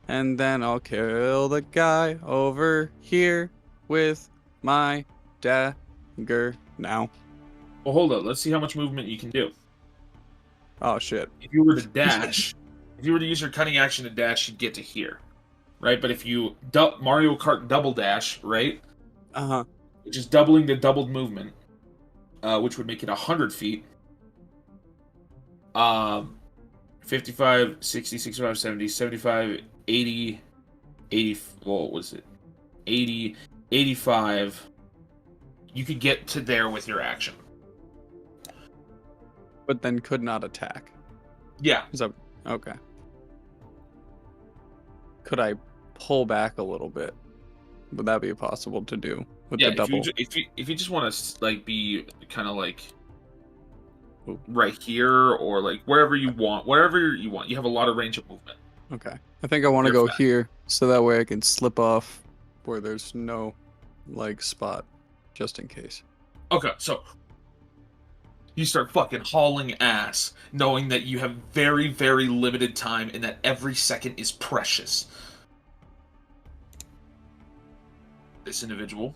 and then I'll kill the guy over here with my dagger now. Well, hold up. Let's see how much movement you can do. Oh, shit. If you were to dash, if you were to use your cunning action to dash, you'd get to here. Right? But if you Mario Kart double dash, right? Uh-huh. Which is doubling the doubled movement, which would make it 100 feet. 55, 60, 65, 70, 75, 80, 80, what was it? 80, 85. You could get to there with your action. But then could not attack. Yeah. Is that okay? Could I pull back a little bit? Would that be possible to do with the double? If you just want to like be kind of like right here or like wherever you want. You have a lot of range of movement. Okay. I think I want to go here so that way I can slip off where there's no like spot just in case. Okay, so you start fucking hauling ass, knowing that you have very, very limited time and that every second is precious. This individual,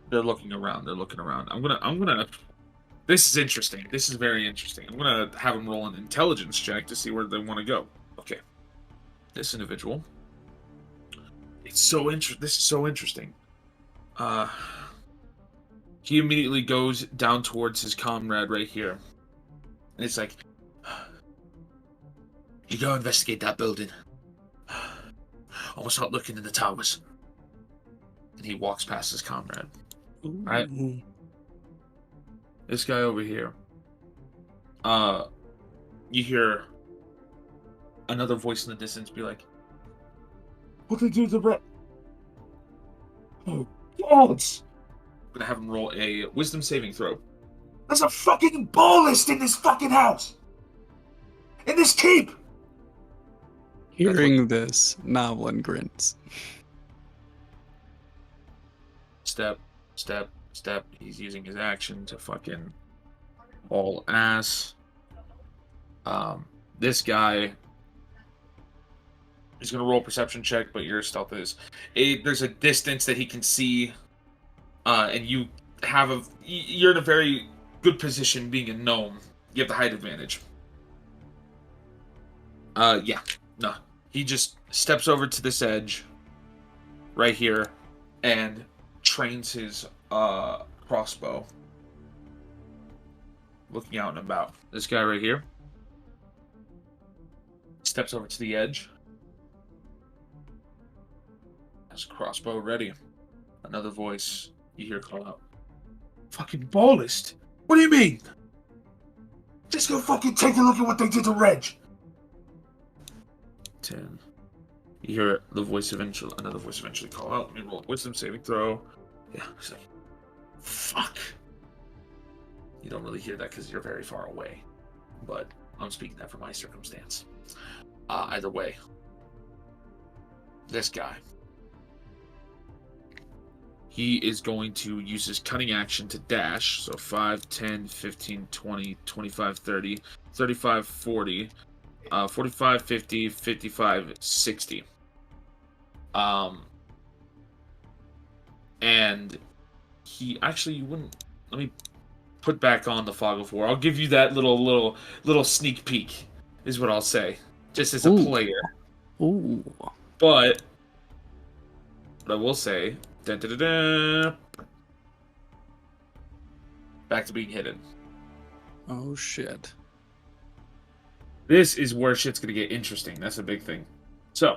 they're looking around. I'm gonna. This is interesting. This is very interesting. I'm gonna have them roll an intelligence check to see where they want to go. Okay. This individual. This is so interesting. He immediately goes down towards his comrade right here. And it's like, you go investigate that building. I will start looking in the towers. And he walks past his comrade. Right? This guy over here. You hear another voice in the distance be like, what did they do to the rat? Oh, gods! I'm gonna have him roll a wisdom saving throw. There's a fucking ballist in this fucking house! In this keep! Hearing this, Noblin grins. Step. He's using his action to fucking All ass. This guy is gonna roll a perception check, but your stealth is. There's a distance that he can see, and you're in a very good position being a gnome. You have the height advantage. Yeah, no. He just steps over to this edge, right here, and trains his crossbow. Looking out and about. This guy right here steps over to the edge. Has a crossbow ready. Another voice you hear call out. Fucking ballist! What do you mean? Just go fucking take a look at what they did to Reg! 10. You hear another voice eventually call out. Let me roll a wisdom saving throw. Yeah, he's like, fuck! You don't really hear that because you're very far away. But I'm speaking that for my circumstance. Either way. This guy. He is going to use his cunning action to dash. So 5, 10, 15, 20, 25, 30, 35, 40, 45, 50, 55, 60. And he actually, you wouldn't, let me put back on the Fog of War. I'll give you that little sneak peek, is what I'll say. Just as a player. Ooh. But I will say, dun, dun, dun, dun, back to being hidden. Oh shit. This is where shit's gonna get interesting. That's a big thing. So,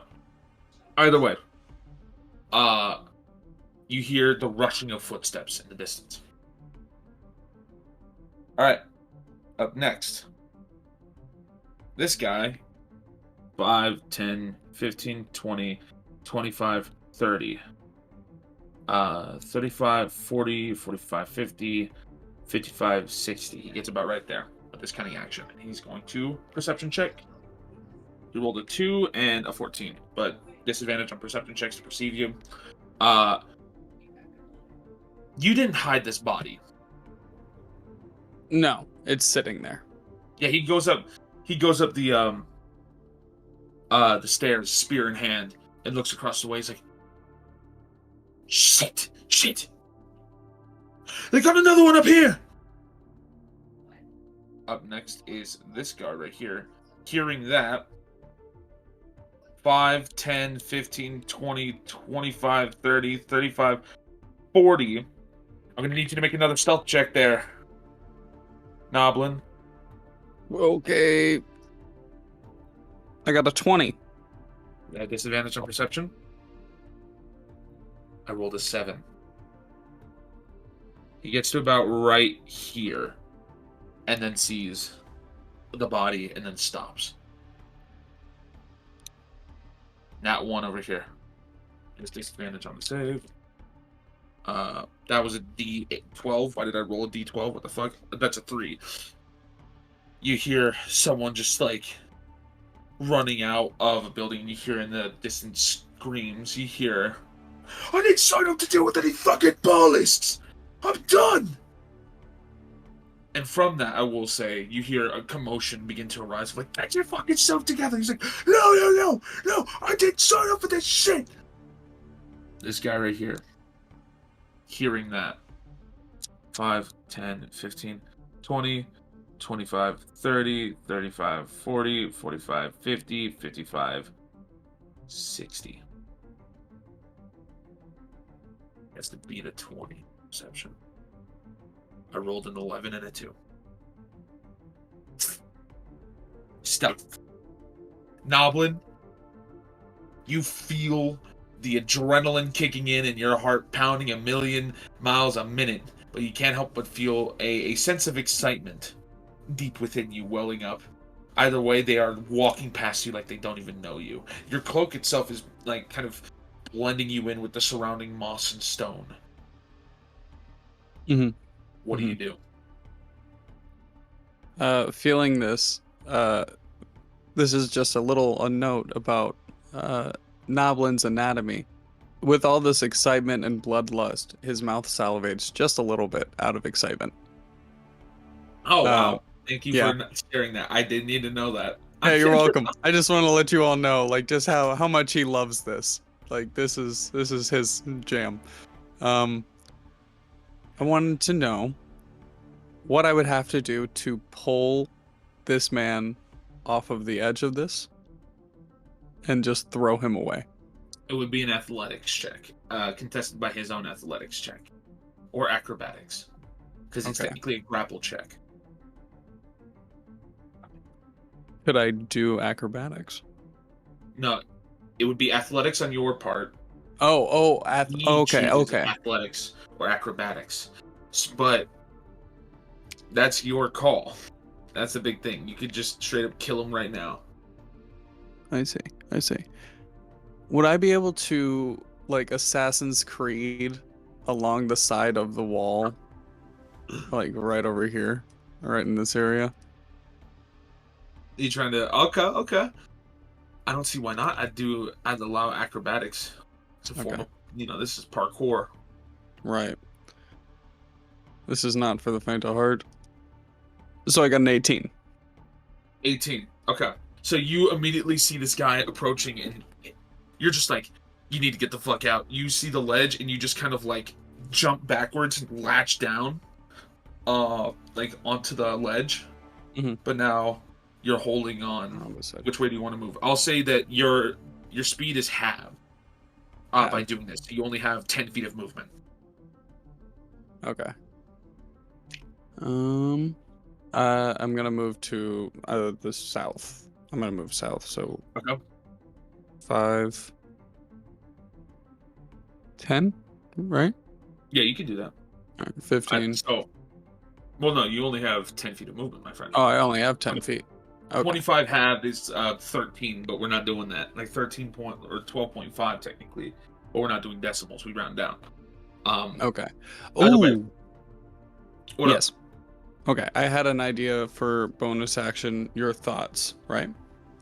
either way, you hear the rushing of footsteps in the distance. Alright, up next. This guy, 5, 10, 15, 20, 25, 30, 35, 40, 45, 50, 55, 60. He gets about right there with this cunning action. He's going to perception check. He rolled a 2 and a 14, but disadvantage on perception checks to perceive you. You didn't hide this body. No, it's sitting there. Yeah, he goes up the stairs, spear in hand, and looks across the way. He's like, shit. They got another one up here. Up next is this guy right here. Hearing that, 5, 10, 15, 20, 25, 30, 35, 40. I'm going to need you to make another stealth check there, Noblin. Okay. I got a 20. Disadvantage on perception. I rolled a 7. He gets to about right here, and then sees the body, and then stops. Nat 1 over here. There's disadvantage on the save. That was a D12. Why did I roll a D12? What the fuck? That's a 3. You hear someone just like running out of a building. You hear in the distance screams. You hear, I didn't sign up to deal with any fucking ballists! I'm done! And from that, I will say, you hear a commotion begin to arise. Like, get your fucking self together. He's like, no, I didn't sign up for this shit! This guy right here. Hearing that. 5, 10, 15, 20, 25, 30, 35, 40, 45, 50, 55, 60. That's to beat a 20 perception. I rolled an 11 and a 2. Stealth. Noblin, you feel the adrenaline kicking in and your heart pounding 1,000,000 miles a minute, but you can't help but feel a sense of excitement deep within you welling up. Either way, they are walking past you like they don't even know you. Your cloak itself is like kind of blending you in with the surrounding moss and stone. Mm-hmm. What do you do? Feeling this, this is just a note about Noblin's anatomy. With all this excitement and bloodlust, his mouth salivates just a little bit out of excitement. Oh wow! Thank you yeah. for sharing that. I didn't need to know that. Yeah, you're welcome. I just want to let you all know, like, just how much he loves this. Like, this is his jam. I wanted to know what I would have to do to pull this man off of the edge of this and just throw him away. It would be an athletics check, contested by his own athletics check, or acrobatics, because it's technically a grapple check. Could I do acrobatics? No, it would be athletics on your part. Okay. Athletics or acrobatics, but that's your call. That's the big thing. You could just straight up kill him right now. I see. Would I be able to, like, Assassin's Creed along the side of the wall, like right over here, right in this area? You trying to? Okay. I don't see why not. I'd allow acrobatics. It's a form of, this is parkour. Right. This is not for the faint of heart. So I got an 18. 18. Okay. So you immediately see this guy approaching, and you're just like, you need to get the fuck out. You see the ledge, and you just kind of like jump backwards and latch down, like onto the ledge. Mm-hmm. But now you're holding on. Which way do you want to move? I'll say that your speed is halved by doing this. You only have 10 feet of movement. Okay. I'm gonna move to the south. I'm gonna move south. So 5, 10, right? Yeah, you can do that. All right, 15. Well, no, you only have 10 feet of movement, my friend. Oh, I only have 10 feet. Okay. 25 halved is 13, but we're not doing that. Like 12.5 technically, but we're not doing decimals. We round down. Okay. Ooh. Yes. Okay, I had an idea for bonus action. Your thoughts, right?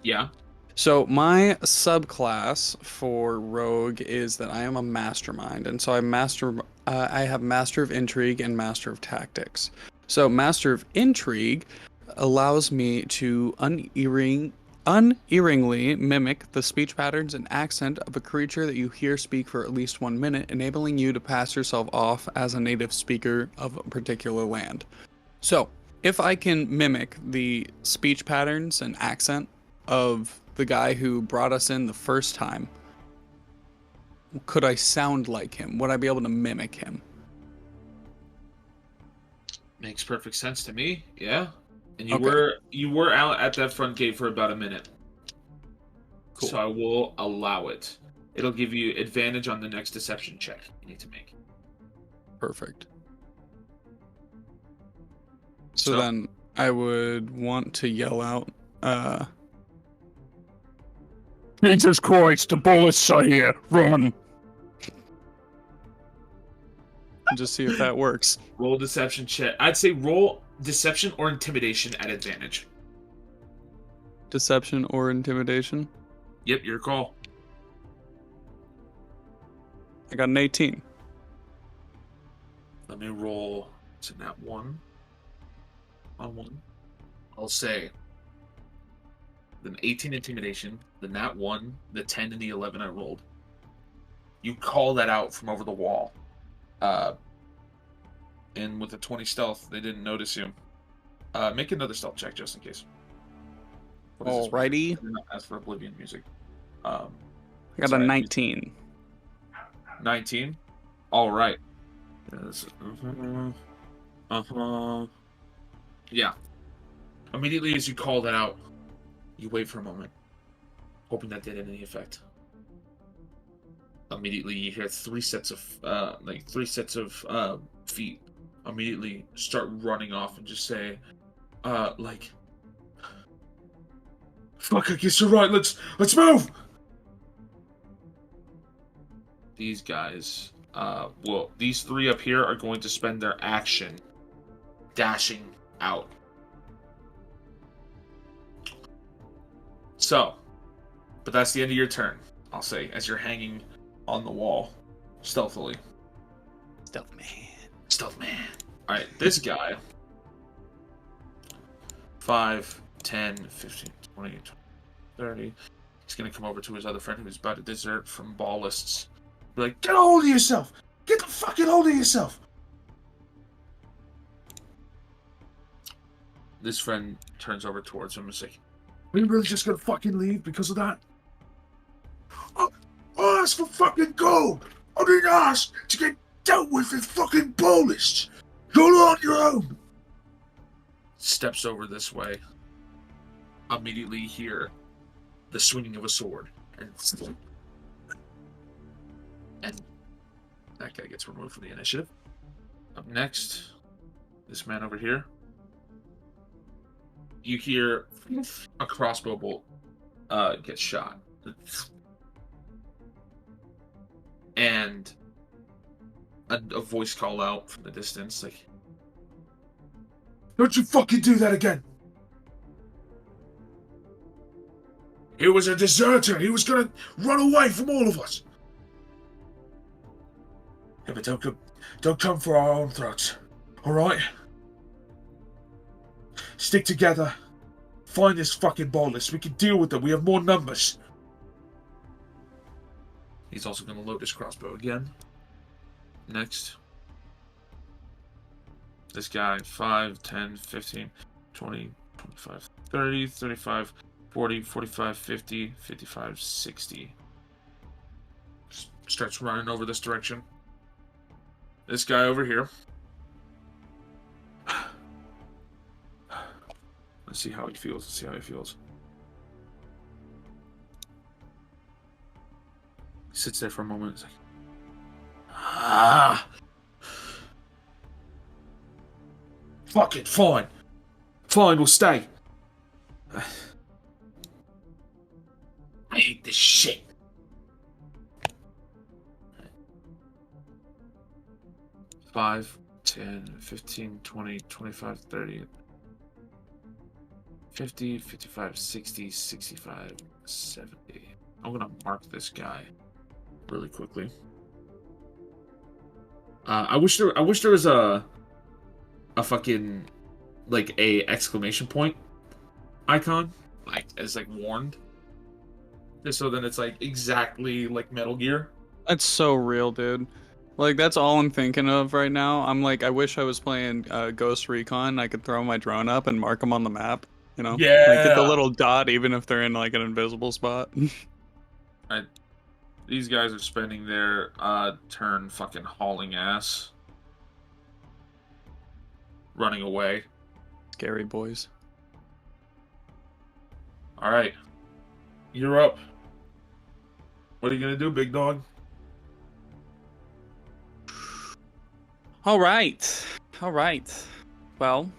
Yeah. So my subclass for rogue is that I am a mastermind, and so I have master of intrigue and master of tactics. So master of intrigue allows me to unerringly mimic the speech patterns and accent of a creature that you hear speak for at least 1 minute, enabling you to pass yourself off as a native speaker of a particular land. So, if I can mimic the speech patterns and accent of the guy who brought us in the first time, could I sound like him? Would I be able to mimic him? Makes perfect sense to me. Yeah. And you were out at that front gate for about a minute. Cool. So I will allow it. It'll give you advantage on the next deception check you need to make. Perfect. So then I would want to yell out, Jesus Christ, the bullets are here, run! And just see if that works. Roll deception check. I'd say roll deception or intimidation at advantage. Deception or intimidation? Yep, your call. I got an 18. Let me roll to that one. On one. I'll say the 18 intimidation, the nat 1, the 10, and the 11 I rolled. You call that out from over the wall. And with a 20 stealth, they didn't notice you. Make another stealth check just in case. Alrighty. Ask for Oblivion music. I got a 19. 19? Alright. Yeah. Immediately as you call that out, you wait for a moment, hoping that did any effect. Immediately you hear three sets of feet immediately start running off and just say, fuck, I guess you're right, let's move! These guys, these three up here are going to spend their action dashing out. So, but that's the end of your turn, I'll say, as you're hanging on the wall, stealthily. Stealth man. Stealth man. Alright, this guy 5, 10, 15, 20, 30. He's gonna come over to his other friend who's about to desert from ballists. Be like, get a hold of yourself! Get the fucking hold of yourself! This friend turns over towards him and is like, are you really just gonna fucking leave because of that? I asked for fucking gold! I didn't ask to get dealt with fucking ballists! You're on your own! Steps over this way. Immediately hear the swinging of a sword. And that guy gets removed from the initiative. Up next, this man over here. You hear a crossbow bolt get shot. And a voice call out from the distance, like, don't you fucking do that again! He was a deserter! He was gonna run away from all of us! Yeah, but don't come for our own throats, alright? Stick together. Find this fucking ballist. We can deal with them. We have more numbers. He's also gonna load his crossbow again. Next. This guy, 5, 10, 15, 20, 25, 30, 35, 40, 45, 50, 55, 60. Starts running over this direction. This guy over here. Let's see how he feels. He sits there for a moment. It's like, fuck it, fine. Fine, we'll stay. I hate this shit. Five, 10, 15, 20, 25, 30, 50, 55, 60, 65, 70. I'm gonna mark this guy really quickly. I wish there was a fucking, like, a exclamation point icon, like, as, like, warned. Just so then it's, like, exactly like Metal Gear. That's so real, dude. Like, that's all I'm thinking of right now. I'm like, I wish I was playing Ghost Recon. I could throw my drone up and mark them on the map, you know? Yeah! Like, get the little dot even if they're in, like, an invisible spot. These guys are spending their turn fucking hauling ass. Running away. Scary boys. Alright. You're up. What are you gonna do, big dog? All right. Well,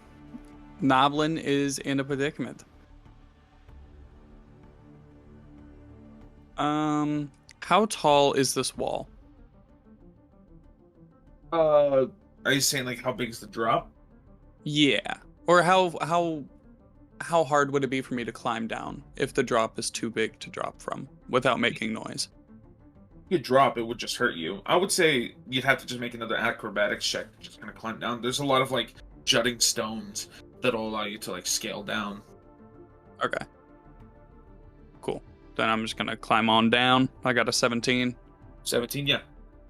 Noblin is in a predicament. How tall is this wall? Are you saying, like, how big is the drop? Yeah. Or how hard would it be for me to climb down if the drop is too big to drop from without making noise? You drop, it would just hurt you. I would say you'd have to just make another acrobatics check to just kind of climb down. There's a lot of, like, jutting stones that'll allow you to, like, scale down. Okay. Cool. Then I'm just gonna climb on down. I got a 17. 17, yeah.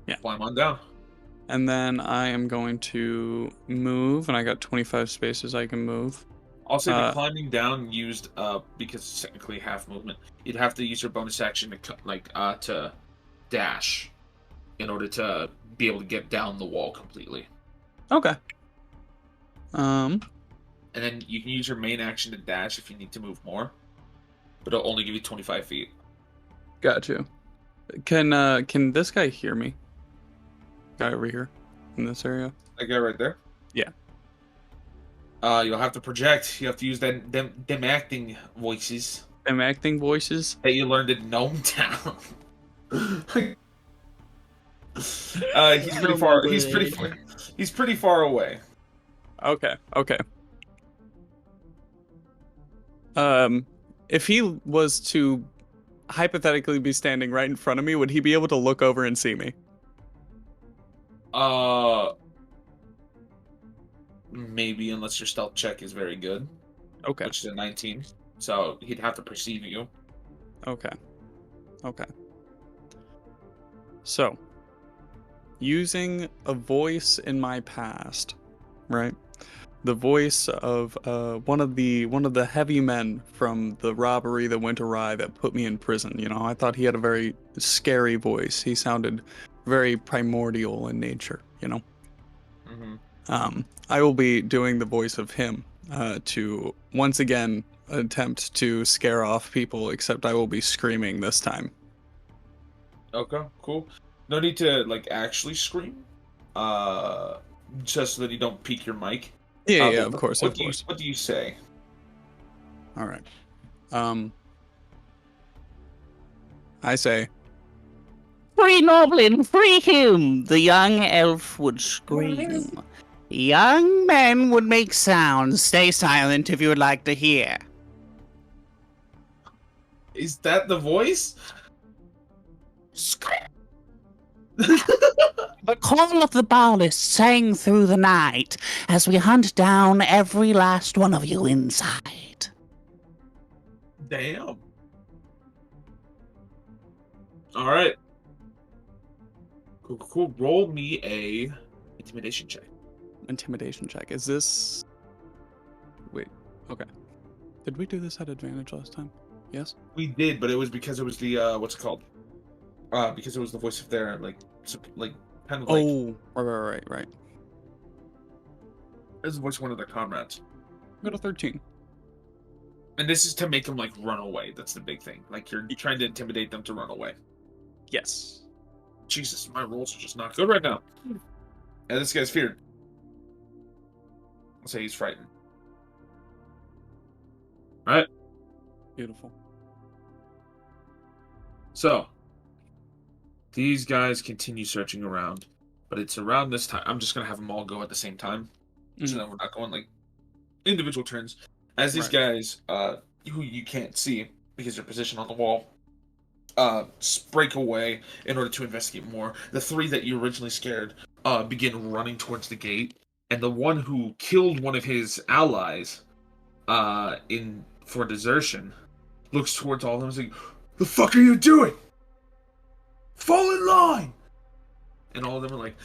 Yeah. Climb on down. And then I am going to move, and I got 25 spaces I can move. Also, the climbing down used, because it's technically half movement, you'd have to use your bonus action to dash in order to be able to get down the wall completely. Okay. And then you can use your main action to dash if you need to move more, but it'll only give you 25 feet. Got you. Can this guy hear me? Guy over here in this area? That guy right there? Yeah. You'll have to project. You have to use them acting voices. Them acting voices? That you learned in Gnome Town. He's pretty far. He's pretty far away. Okay. If he was to hypothetically be standing right in front of me, would he be able to look over and see me? Maybe, unless your stealth check is very good. Okay. Which is a 19. So he'd have to perceive you. Okay. So, using a voice in my past, right? The voice of one of the heavy men from the robbery that went awry that put me in prison. You know, I thought he had a very scary voice. He sounded very primordial in nature. You know. I will be doing the voice of him to once again attempt to scare off people, except I will be screaming this time. Okay, cool. No need to like actually scream. Just so that you don't peak your mic. Yeah, But of course. What do you say? All right. I say, Free Noblin, free him! The young elf would scream. Young men would make sounds. Stay silent if you would like to hear. Is that the voice? The call of the ballist sang through the night as we hunt down every last one of you inside. Damn. All right. Cool. Roll me a intimidation check. intimidation check. Is this... Wait, okay. Did we do this at advantage last time? Yes? We did, but it was because it was the, what's it called? Because it was the voice of their, like kind of like... Oh, right. It was the voice of one of their comrades. Go to 13. And this is to make them, like, run away. That's the big thing. Like, you're trying to intimidate them to run away. Yes. Jesus, my rolls are just not good right now. Yeah, this guy's feared. I'll say he's frightened. Alright. Beautiful. So, these guys continue searching around, but it's around this time. I'm just going to have them all go at the same time. So that we're not going, like, individual turns. As these guys, who you can't see because they're positioned on the wall, break away in order to investigate more. The three that you originally scared begin running towards the gate, and the one who killed one of his allies for desertion looks towards all of them and says, "The fuck are you doing? Fall in line!" And all of them are like,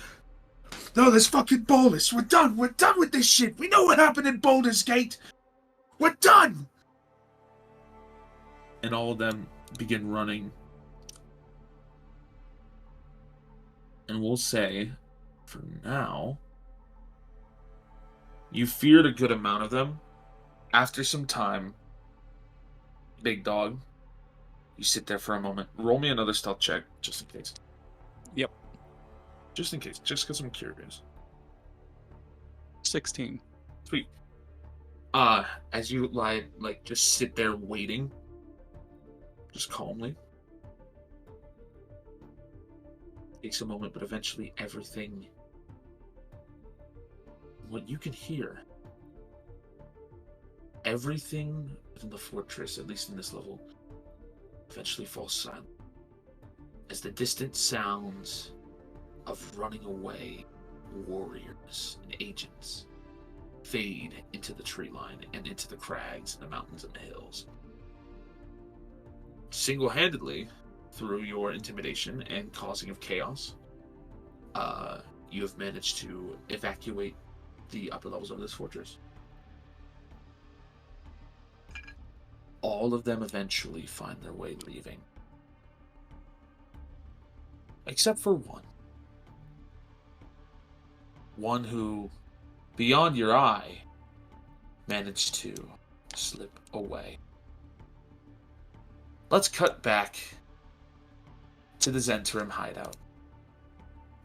"No, this fucking Bolus. We're done with this shit. We know what happened in Baldur's Gate. We're done!" And all of them begin running. And we'll say, for now, you feared a good amount of them. After some time, big dog, you sit there for a moment. Roll me another stealth check, just in case. Yep. Just in case, just because I'm curious. 16. Sweet. As you just sit there waiting, just calmly. Takes a moment, but eventually everything, what you can hear, everything within the fortress, at least in this level, eventually falls silent. As the distant sounds of running away warriors and agents fade into the tree line and into the crags and the mountains and the hills. Single-handedly, through your intimidation and causing of chaos, you have managed to evacuate the upper levels of this fortress. All of them eventually find their way leaving. Except for one. One who, beyond your eye, managed to slip away. Let's cut back to the Zentrim hideout,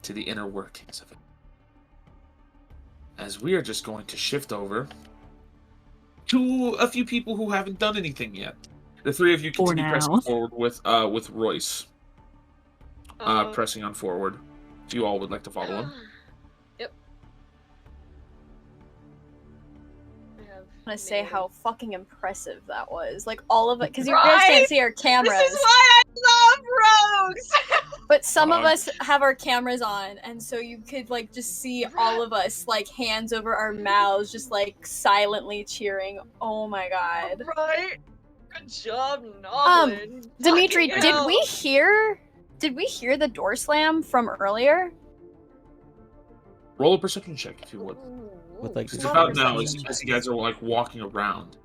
to the inner workings of it. As we are just going to shift over to a few people who haven't done anything yet. The three of you continue pressing forward with Royce pressing on forward. If you all would like to follow him. Yep. I want to say how fucking impressive that was. Like all of it, because you guys can't see our cameras. This is why I love rogues. But some of us have our cameras on, and so you could like just see all of us like hands over our mouths, just like silently cheering. Oh my god! Right? Good job, Noblin. Dimitri, Fucking did hell. we hear the door slam from earlier? Roll a perception check if you would. With like It's this about weird now sound. as you guys are like walking around.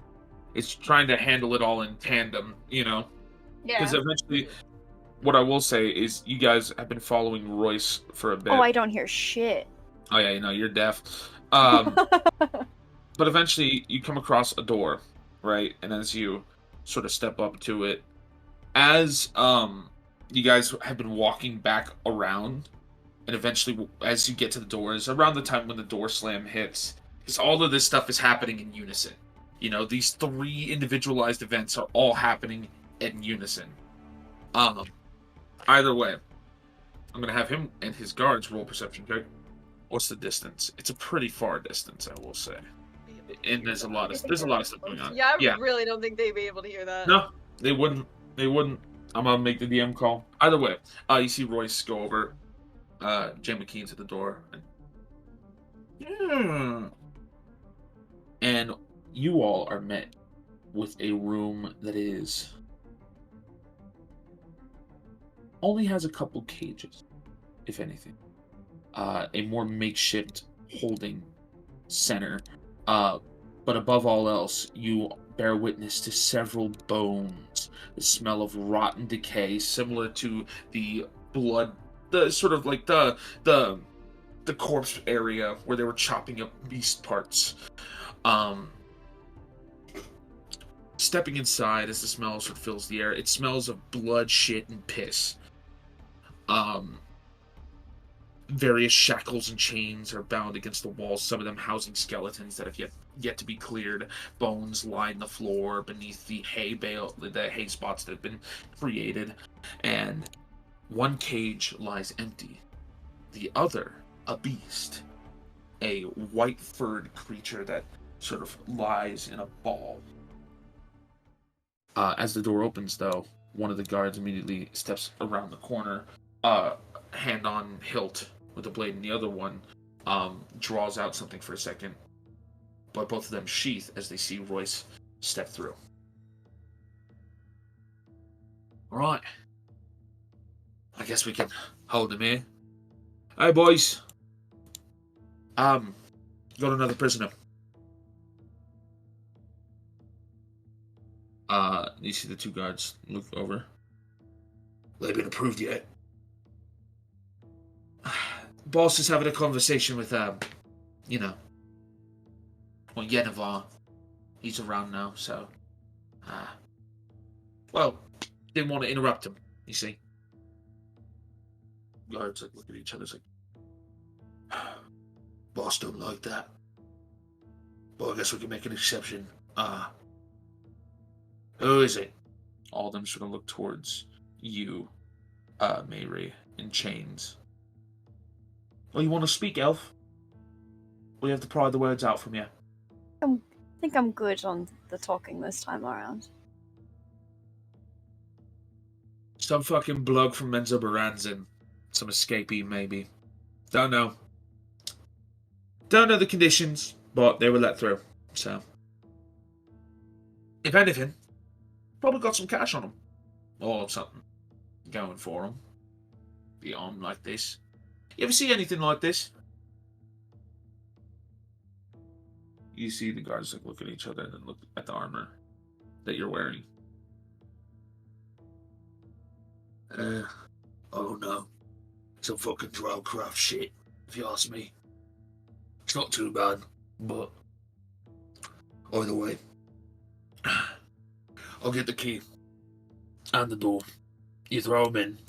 It's trying to handle it all in tandem, you know? Yeah. Because eventually, what I will say is you guys have been following Royce for a bit. Oh, I don't hear shit. Oh yeah, you know, you're deaf. But eventually you come across a door, right? And as you sort of step up to it, as you guys have been walking back around, and eventually as you get to the doors, around the time when the door slam hits, because all of this stuff is happening in unison. You know, these 3 individualized events are all happening in unison. Either way, I'm gonna have him and his guards roll perception check. What's the distance? It's a pretty far distance, I will say. And there's a lot of stuff going on. Yeah, I really don't think they'd be able to hear that. No, they wouldn't. They wouldn't. I'm gonna make the DM call. Either way, you see Royce go over, jam a key into the door, and you all are met with a room that is only has a couple cages, if anything. A more makeshift holding center. But above all else, you bear witness to several bones. The smell of rotten decay, similar to the blood, the sort of like the corpse area where they were chopping up beast parts. Stepping inside as the smell sort of fills the air, it smells of blood, shit, and piss. Various shackles and chains are bound against the walls, some of them housing skeletons that have yet to be cleared. Bones line the floor beneath the hay spots that have been created. And one cage lies empty. The other, a beast. A white-furred creature that sort of lies in a ball. As the door opens, though, one of the guards immediately steps around the corner, hand on hilt with a blade, and the other one draws out something for a second, but both of them sheath as they see Royce step through. All right. I guess we can hold him here. Hey, boys. Got another prisoner. You see the 2 guards look over. They've been approved yet? Boss is having a conversation with, Yenevar. He's around now, so, didn't want to interrupt him, you see. Guards look at each other, boss don't like that. But I guess we can make an exception. Who is it? All of them sort of look towards you, Mayri, in chains. Well, you want to speak, Elf? We have to pry the words out from you. I think I'm good on the talking this time around. Some fucking bloke from Menzo Baranzin. Some escapee, maybe. Don't know. Don't know the conditions, but they were let through, so. If anything, probably got some cash on them. Or something going for them. Be armed like this. You ever see anything like this? You see the guards look at each other and then look at the armor that you're wearing. Oh no. Some fucking Drillcraft shit, if you ask me. It's not too bad, but either way. I'll get the key. And the door. You throw them in.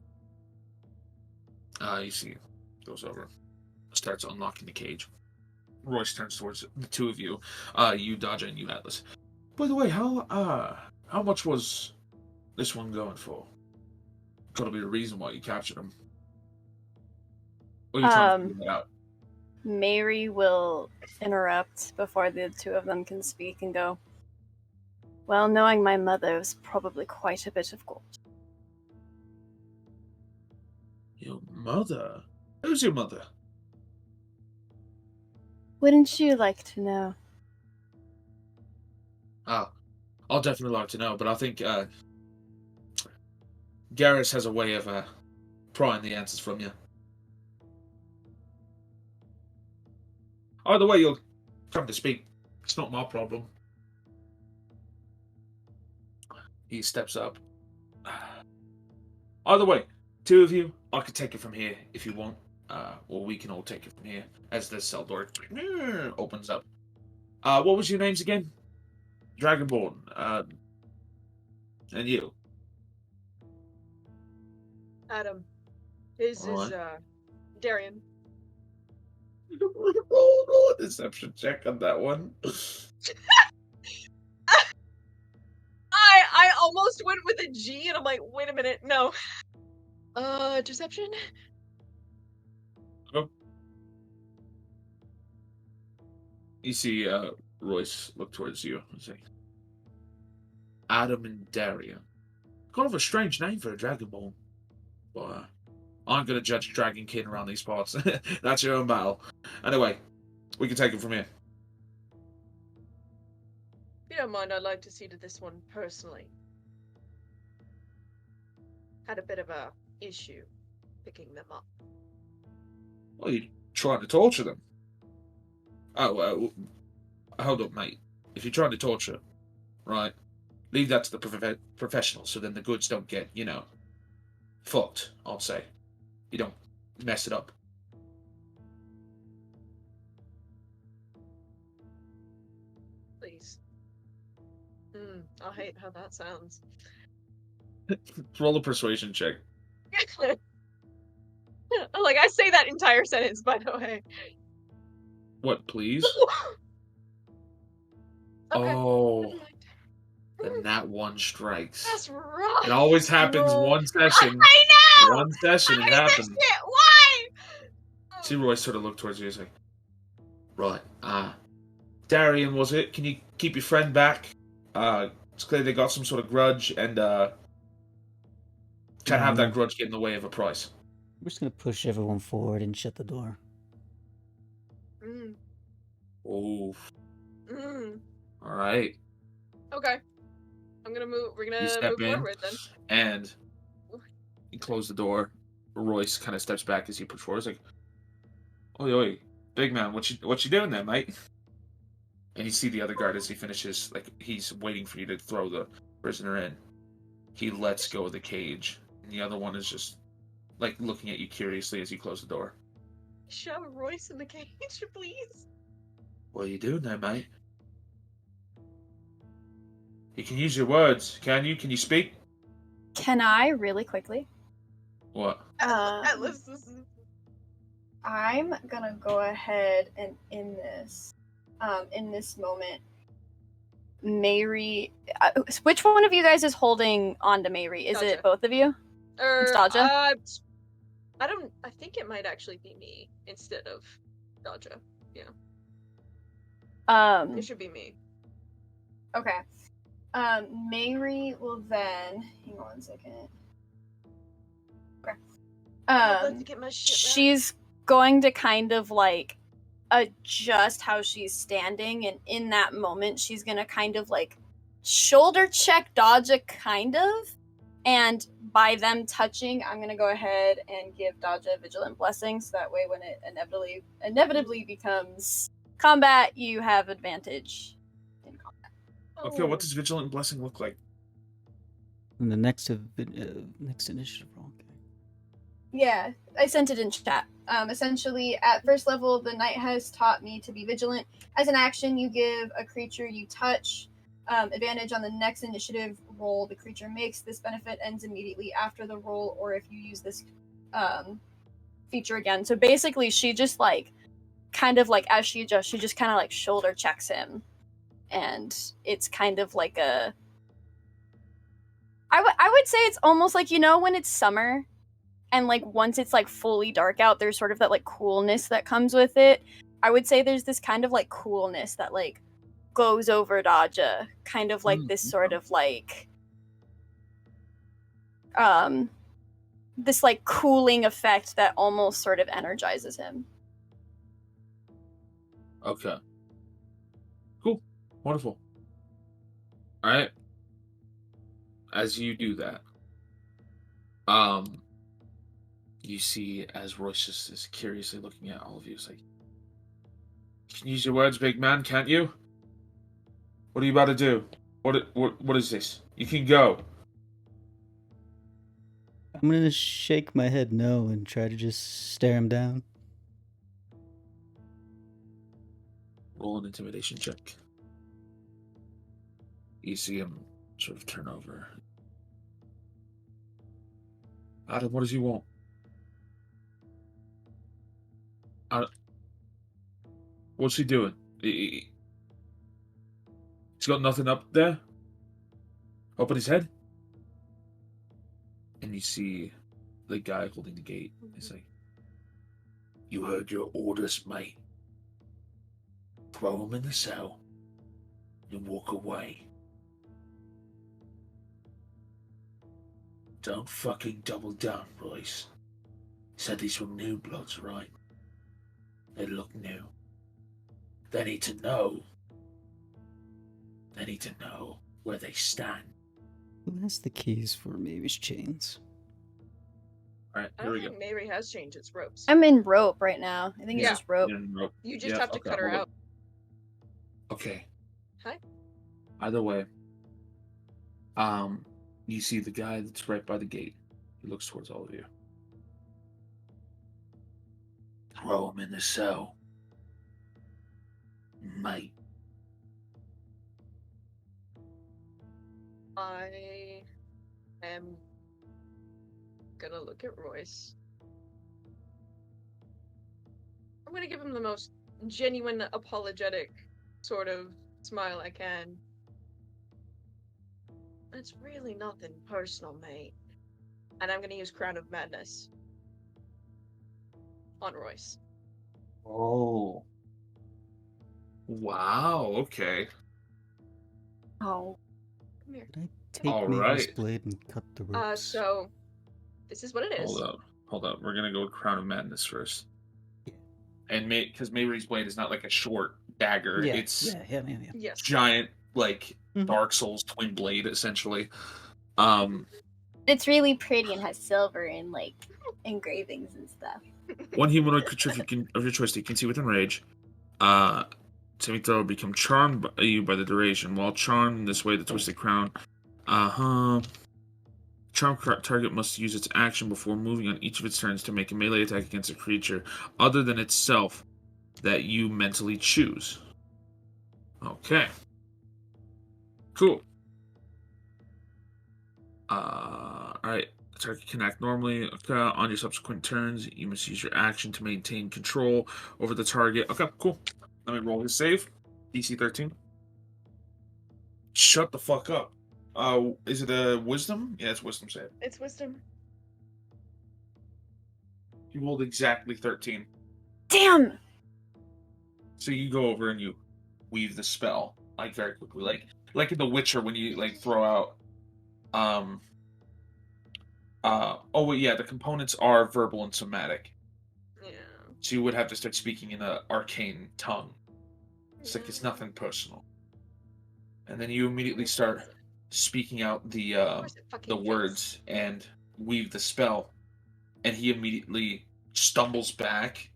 You see, goes over. Starts unlocking the cage. Royce turns towards the 2 of you. You, Dodger, and you, Atlas. By the way, how much was this one going for? Gotta be the reason why you captured him. What are you trying to figure that out? Mary will interrupt before the 2 of them can speak and go, well, knowing my mother was probably quite a bit of gold. Your mother? Who's your mother? Wouldn't you like to know? Ah, I'll definitely like to know, but I think Garrus has a way of prying the answers from you. Either way, you'll come to speak. It's not my problem. He steps up. Either way, two of you, I could take it from here if you want. Or we can all take it from here as the cell door opens up. What was your names again? Dragonborn. And you? Adam. His is Darian. Roll a deception check on that one. I almost went with a G and I'm like, wait a minute, no. Deception? Oh. You see Royce look towards you and say, Adam and Darian. Kind of a strange name for a Dragonborn. But I'm going to judge Dragon King around these parts. That's your own battle. Anyway, we can take it from here. If you don't mind, I'd like to see to this one personally. Had a bit of a issue picking them up. Well, you're trying to torture them. Oh, hold up, mate. If you're trying to torture, right, leave that to the professionals so then the goods don't get, fucked, I'll say. You don't mess it up. Please. I hate how that sounds. Roll a persuasion check. Like, I say that entire sentence, by the way. What, please? Okay. Oh. Then that one strikes. That's right. It always happens one session. I know! One session, it happens. Why? See, Roy sort of looked towards you and say, right, Darian, was it? Can you keep your friend back? It's clear they got some sort of grudge and, can't have that grudge get in the way of a price. We're just gonna push everyone forward and shut the door. Oh. Alright. Okay. I'm gonna move. We're gonna move forward then. And you close the door. Royce kind of steps back as you push forward. He's like, oi, big man, what you doing there, mate? And you see the other guard as he finishes, like, he's waiting for you to throw the prisoner in. He lets go of the cage. And the other one is just, like, looking at you curiously as you close the door. Shove Royce in the cage, please. What are you doing there, mate? You can use your words, can you? Can you speak? Can I really quickly? What? I'm gonna go ahead and in this moment, Mary. Which one of you guys is holding on to Mary? Is it both of you? It's Dodja? I think it might actually be me instead of Dodja. Yeah. It should be me. Okay. Mary will then hang on 1 second. Okay. I'd like to get my shit back. She's going to kind of like adjust how she's standing, and in that moment she's gonna kind of like shoulder check Dodja kind of, and by them touching I'm gonna go ahead and give Dodja Vigilant Blessing, so that way when it inevitably becomes combat, you have advantage in combat. Okay, what does Vigilant Blessing look like? In the next initiative roll. Okay. Yeah, I sent it in chat. Essentially, at first level, the knight has taught me to be vigilant. As an action, you give a creature you touch advantage on the next initiative roll the creature makes. This benefit ends immediately after the roll, or if you use this feature again. So basically, she just like, kind of like, as she adjusts, she just kind of like shoulder checks him. And it's kind of like a... I would say it's almost like, when it's summer, and like once it's like fully dark out, there's sort of that like coolness that comes with it. I would say there's this kind of like coolness that like goes over Dodja, kind of like this sort of like this like cooling effect that almost sort of energizes him. Okay. Cool. Wonderful. All right. As you do that, you see as Royce just is curiously looking at all of you, it's like, you can use your words, big man, can't you? What are you about to do? What is this? You can go. I'm gonna shake my head no and try to just stare him down. Roll an intimidation check. You see him sort of turn over. Adam, what does he want? What's he doing? He's got nothing up there? Up in his head? And you see the guy holding the gate. He's like, you heard your orders, mate. Throw him in the cell and walk away. Don't fucking double down, Royce. Said these were new bloods, right? They look new. They need to know. They need to know where they stand. Who has the keys for Mary's chains? Alright, I here don't we go. think Mary has changed its ropes. I'm in rope right now. I think Yeah. it's just rope. You just have to cut her out. Okay. Hi. Either way, you see the guy that's right by the gate. He looks towards all of you. Throw him in the cell, mate. I am gonna look at Royce. I'm gonna give him the most genuine, apologetic sort of smile I can. It's really nothing personal, mate. And I'm gonna use Crown of Madness on Royce. Oh. Wow, okay. Oh. Come here. Could I take All Mary's right. blade and cut the ropes? So this is what it is. Hold up. We're gonna go with Crown of Madness first. And because Mary's blade is not like a short dagger, Yeah, it's yeah. Yes. giant, like Mhm. Dark Souls twin blade, essentially. It's really pretty and has silver and like engravings and stuff. One humanoid creature of your choice that you can see within range. Saving throw will become charmed by you by the duration. While charmed in this way, the twisted crown. Charmed target must use its action before moving on each of its turns to make a melee attack against a creature other than itself that you mentally choose. Okay. Cool. Alright. The target can act normally. Okay. On your subsequent turns, you must use your action to maintain control over the target. Okay, cool. Let me roll his save. DC 13. Shut the fuck up. Is it a wisdom? Yeah, it's wisdom save. It's wisdom. You rolled exactly 13. Damn! So you go over and you weave the spell, like, very quickly. Like in The Witcher when you, like, throw out, the components are verbal and somatic. Yeah. So you would have to start speaking in an arcane tongue. It's like, it's nothing personal. And then you immediately start speaking out the words and weave the spell. And he immediately stumbles back,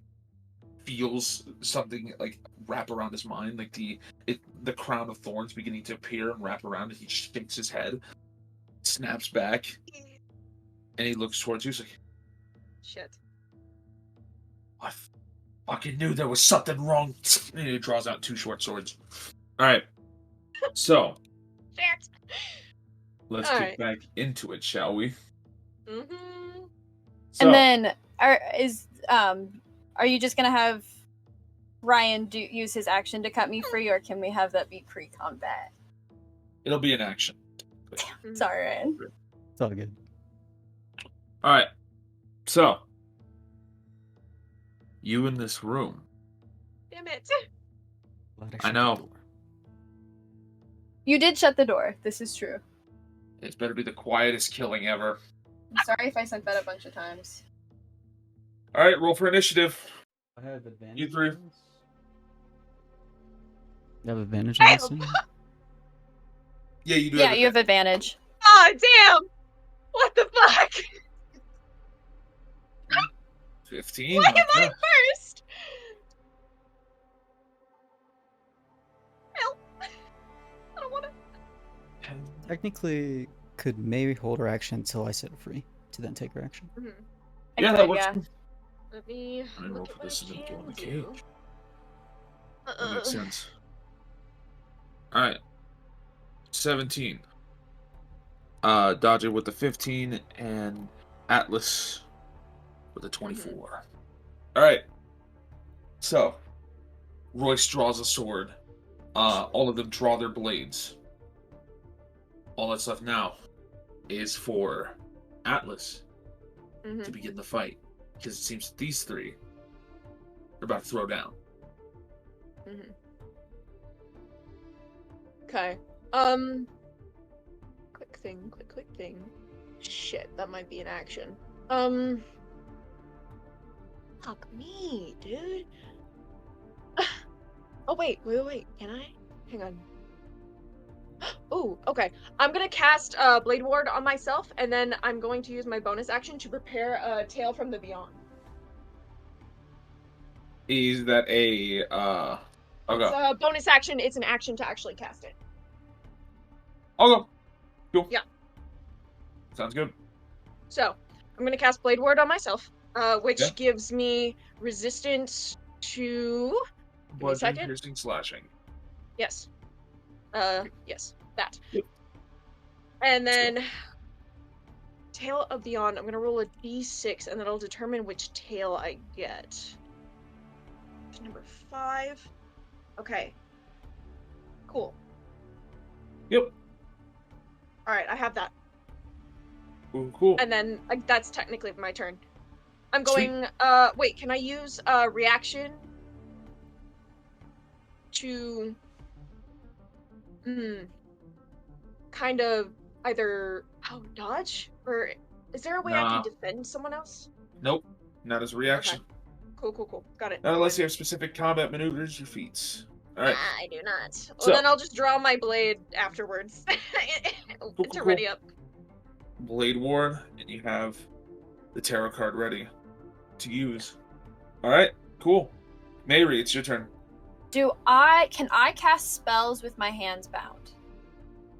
feels something like wrap around his mind, like the crown of thorns beginning to appear and wrap around it. He shakes his head, snaps back, and he looks towards you. He's like, shit. I fucking knew there was something wrong. And he draws out 2 short swords. Alright. So. Shit. Let's get back into it, shall we? Mm-hmm. So, and then are you just gonna have Ryan use his action to cut me free, or can we have that be pre-combat? It'll be an action. Damn. Sorry, Ryan. It's all good. Alright. So. You in this room. Damn it. I know. You did shut the door. This is true. It's better be the quietest killing ever. I'm sorry if I sent that a bunch of times. All right, roll for initiative. I have advantage. You three. You have advantage on this thing? Yeah, you do. Yeah, you have advantage. Oh, damn! What the fuck? 15. Why am I first? Help. I don't want to. Technically, could Mary hold her action until I set her free to then take her action? Yeah, that works. Let me I roll look for at what this I and then go in the can cage. do. That makes sense. All right. 17. Dodger with the 15 and Atlas with the 24. All right. So, Royce draws a sword. All of them draw their blades. All that's left now is for Atlas to begin the fight, because it seems that these three are about to throw down. Okay. Quick thing. Shit, that might be an action. Fuck me, dude. Oh, wait. Can I? Hang on. Oh, okay. I'm gonna cast Blade Ward on myself, and then I'm going to use my bonus action to prepare a Tale from the Beyond. Is that a It's a bonus action. It's an action to actually cast it. I'll go. Cool. Yeah. Sounds good. So, I'm gonna cast Blade Ward on myself, which gives me resistance to... Give me a second. Piercing, slashing. Yes. Yes, that. Yep. And then... Tale of Beyond, I'm gonna roll a d6, and then I'll determine which tail I get. Number 5. Okay. Cool. Yep. Alright, I have that. Ooh, cool. And then, that's technically my turn. I'm going, wait, can I use a reaction to, kind of either, dodge? Or is there a way I can defend someone else? Nope, not as a reaction. Okay. Cool. Got it. Not unless you have specific combat maneuvers or feats. Alright. I do not. So, Well, then I'll just draw my blade afterwards to ready up. Blade Ward, and you have the tarot card ready to use. Alright, cool. Mayri, it's your turn. Can I cast spells with my hands bound?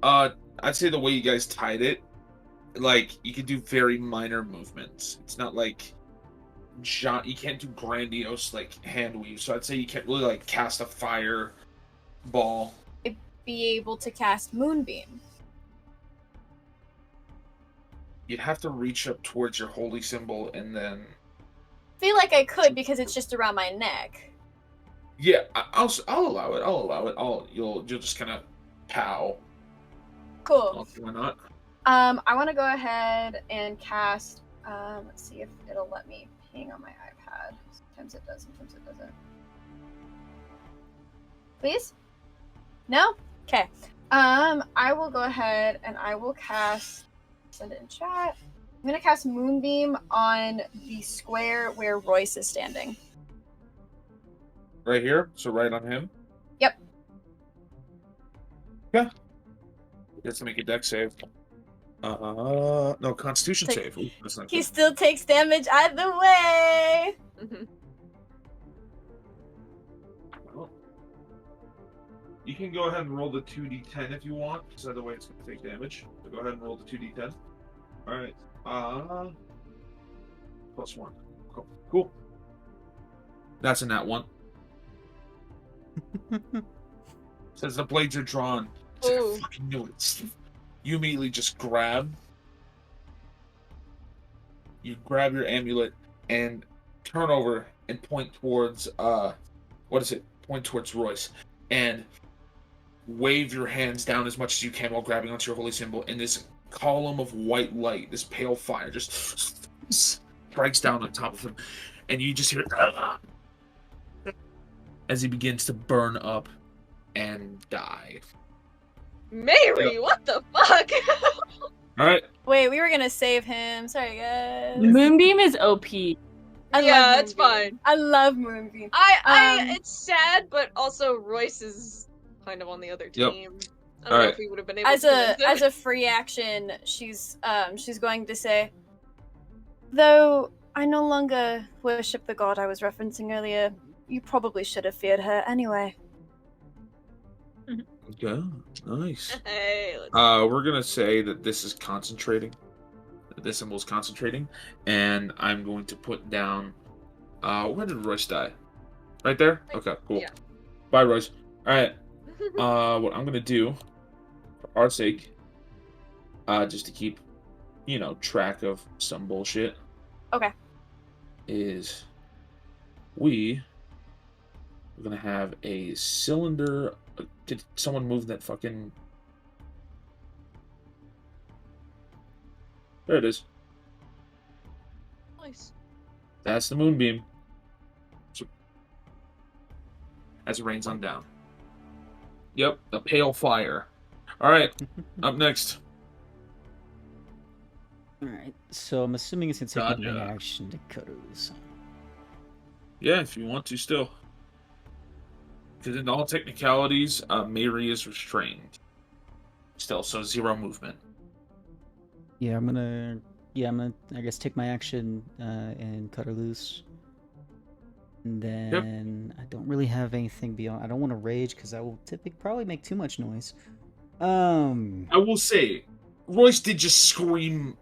I'd say the way you guys tied it, like, you can do very minor movements. It's not like you can't do grandiose, like, hand weave, so I'd say you can't really, like, cast a fire ball. I'd be able to cast Moonbeam. You'd have to reach up towards your holy symbol and then... I feel like I could because it's just around my neck. Yeah, I'll allow it. You'll just kind of pow. Cool. Why not? I want to go ahead and cast. Let's see if it'll let me ping on my iPad. Sometimes it does, sometimes it doesn't. Please? No? Okay. I will go ahead and I will cast. Send it in chat. I'm gonna cast Moonbeam on the square where Royce is standing. Right here? So right on him? Yep. Yeah. He has to make a dex save. No, Constitution save. Ooh, that's not He good. still takes damage either way. Well, you can go ahead and roll the 2d10 if you want, because either way it's going to take damage. So go ahead and roll the 2d10. Alright. +1. Cool. That's a nat 1. Says the blades are drawn. It's like, I fucking knew it. You immediately just grab your amulet and turn over and point towards point towards Royce and wave your hands down as much as you can while grabbing onto your holy symbol, and this column of white light, this pale fire, just strikes down on top of him, and you just hear as he begins to burn up and die. Mayri, what the fuck? All right. Wait, we were gonna save him. Sorry, guys. Moonbeam is OP. Yeah, it's fine. I love Moonbeam. It's sad, but also Royce is kind of on the other Yep. team. I don't know if we would have been able as to a free action, she's going to say, though I no longer worship the god I was referencing earlier, you probably should have feared her anyway. Okay, nice. Hey, we're gonna say that this is concentrating. This symbol's concentrating, and I'm going to put down. Where did Royce die? Right there. Okay, cool. Yeah. Bye, Royce. All right. What I'm gonna do, for our sake, just to keep, track of some bullshit. Okay. Is we're gonna have a cylinder. Did someone move that fucking? There it is. Nice. That's the moonbeam. As it rains on down. Yep, a pale fire. All right, up next. All right. So I'm assuming it's gonna take an Gotcha. action to cut her loose. Yeah, if you want to still. Because in all technicalities, Mary is restrained. Still, so 0 movement. Yeah, I'm gonna. I guess take my action and cut her loose. And then I don't really have anything beyond. I don't want to rage because I will probably make too much noise. I will say, Royce did just scream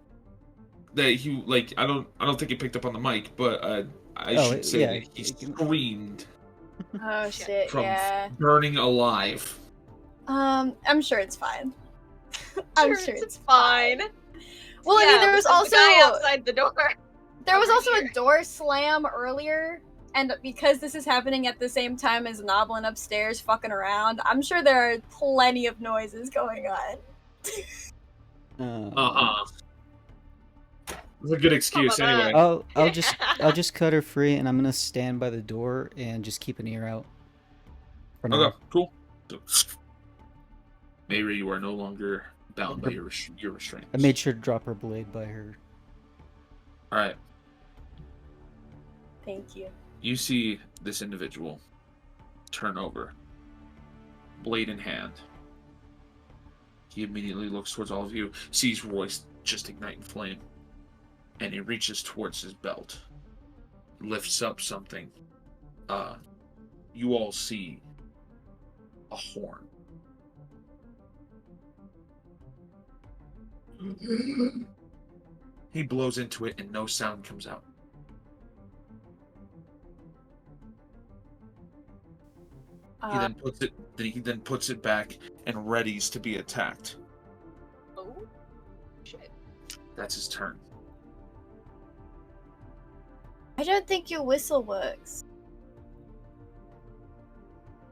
that he I don't think he picked up on the mic, but I should say that he screamed. Oh shit! From yeah. burning alive. I'm sure it's fine. I'm sure it's fine. Well, I mean, there was also the guy outside the door. There was also a door slam earlier, and because this is happening at the same time as Noblin upstairs fucking around, I'm sure there are plenty of noises going on. It's a good excuse, anyway. I'll just cut her free, and I'm gonna stand by the door and just keep an ear out. For now. Okay, cool. Mary, you are no longer bound by your restraints. I made sure to drop her blade by her. All right. Thank you. You see this individual turn over, blade in hand. He immediately looks towards all of you, sees Royce just ignite in flame, and he reaches towards his belt, lifts up something. You all see a horn. He blows into it and no sound comes out. He then puts it back and readies to be attacked. Oh shit. That's his turn. I don't think your whistle works.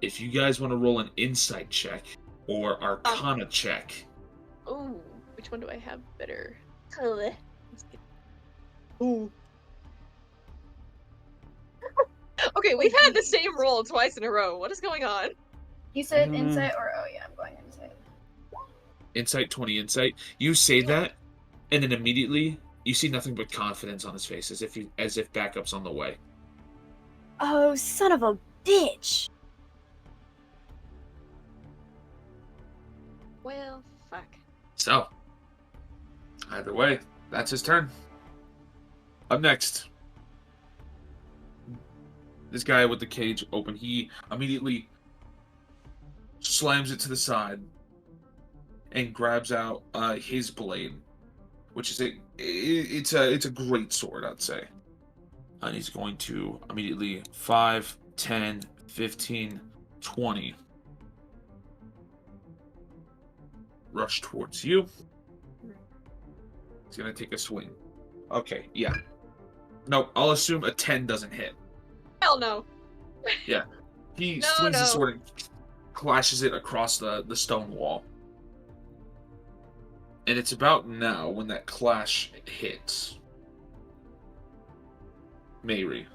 If you guys want to roll an insight check or arcana check. Oh, which one do I have better? Ooh. Okay, we've had the same roll twice in a row. What is going on? You said insight or I'm going insight. Insight 20 insight. You say that, and then immediately you see nothing but confidence on his face, as if backup's on the way. Oh, son of a bitch! Well, fuck. So, either way, that's his turn. Up next, this guy with the cage open, he immediately slams it to the side and grabs out his blade, which is it's a great sword, I'd say. And he's going to immediately 5, 10, 15, 20 rush towards you. He's gonna take a swing. Okay, yeah. No, I'll assume a 10 doesn't hit. Hell no. Yeah. He swings his sword and clashes it across the stone wall. And it's about now when that clash hits. Mary,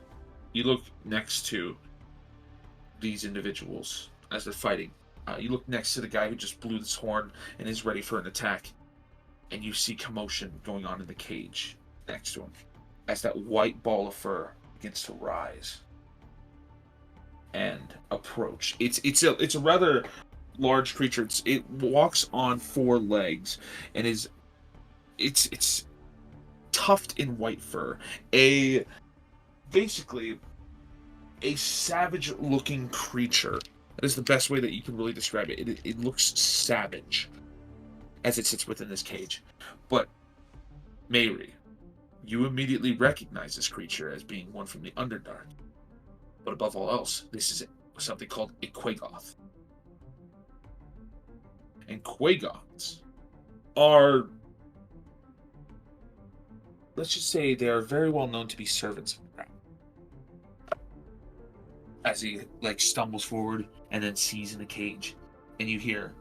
you look next to these individuals as they're fighting. You look next to the guy who just blew this horn and is ready for an attack. and you see commotion going on in the cage next to him as that white ball of fur begins to rise and approach. It's a rather large creature. It walks on 4 legs and it's tufted in white fur. Basically a savage looking creature. That is the best way that you can really describe it. It looks savage as it sits within this cage. But Mary, you immediately recognize this creature as being one from the Underdark. But above all else, this is something called a Quagoth. And Quagoths are, let's just say, they are very well known to be servants of the crown. As he stumbles forward and then sees in the cage, and you hear,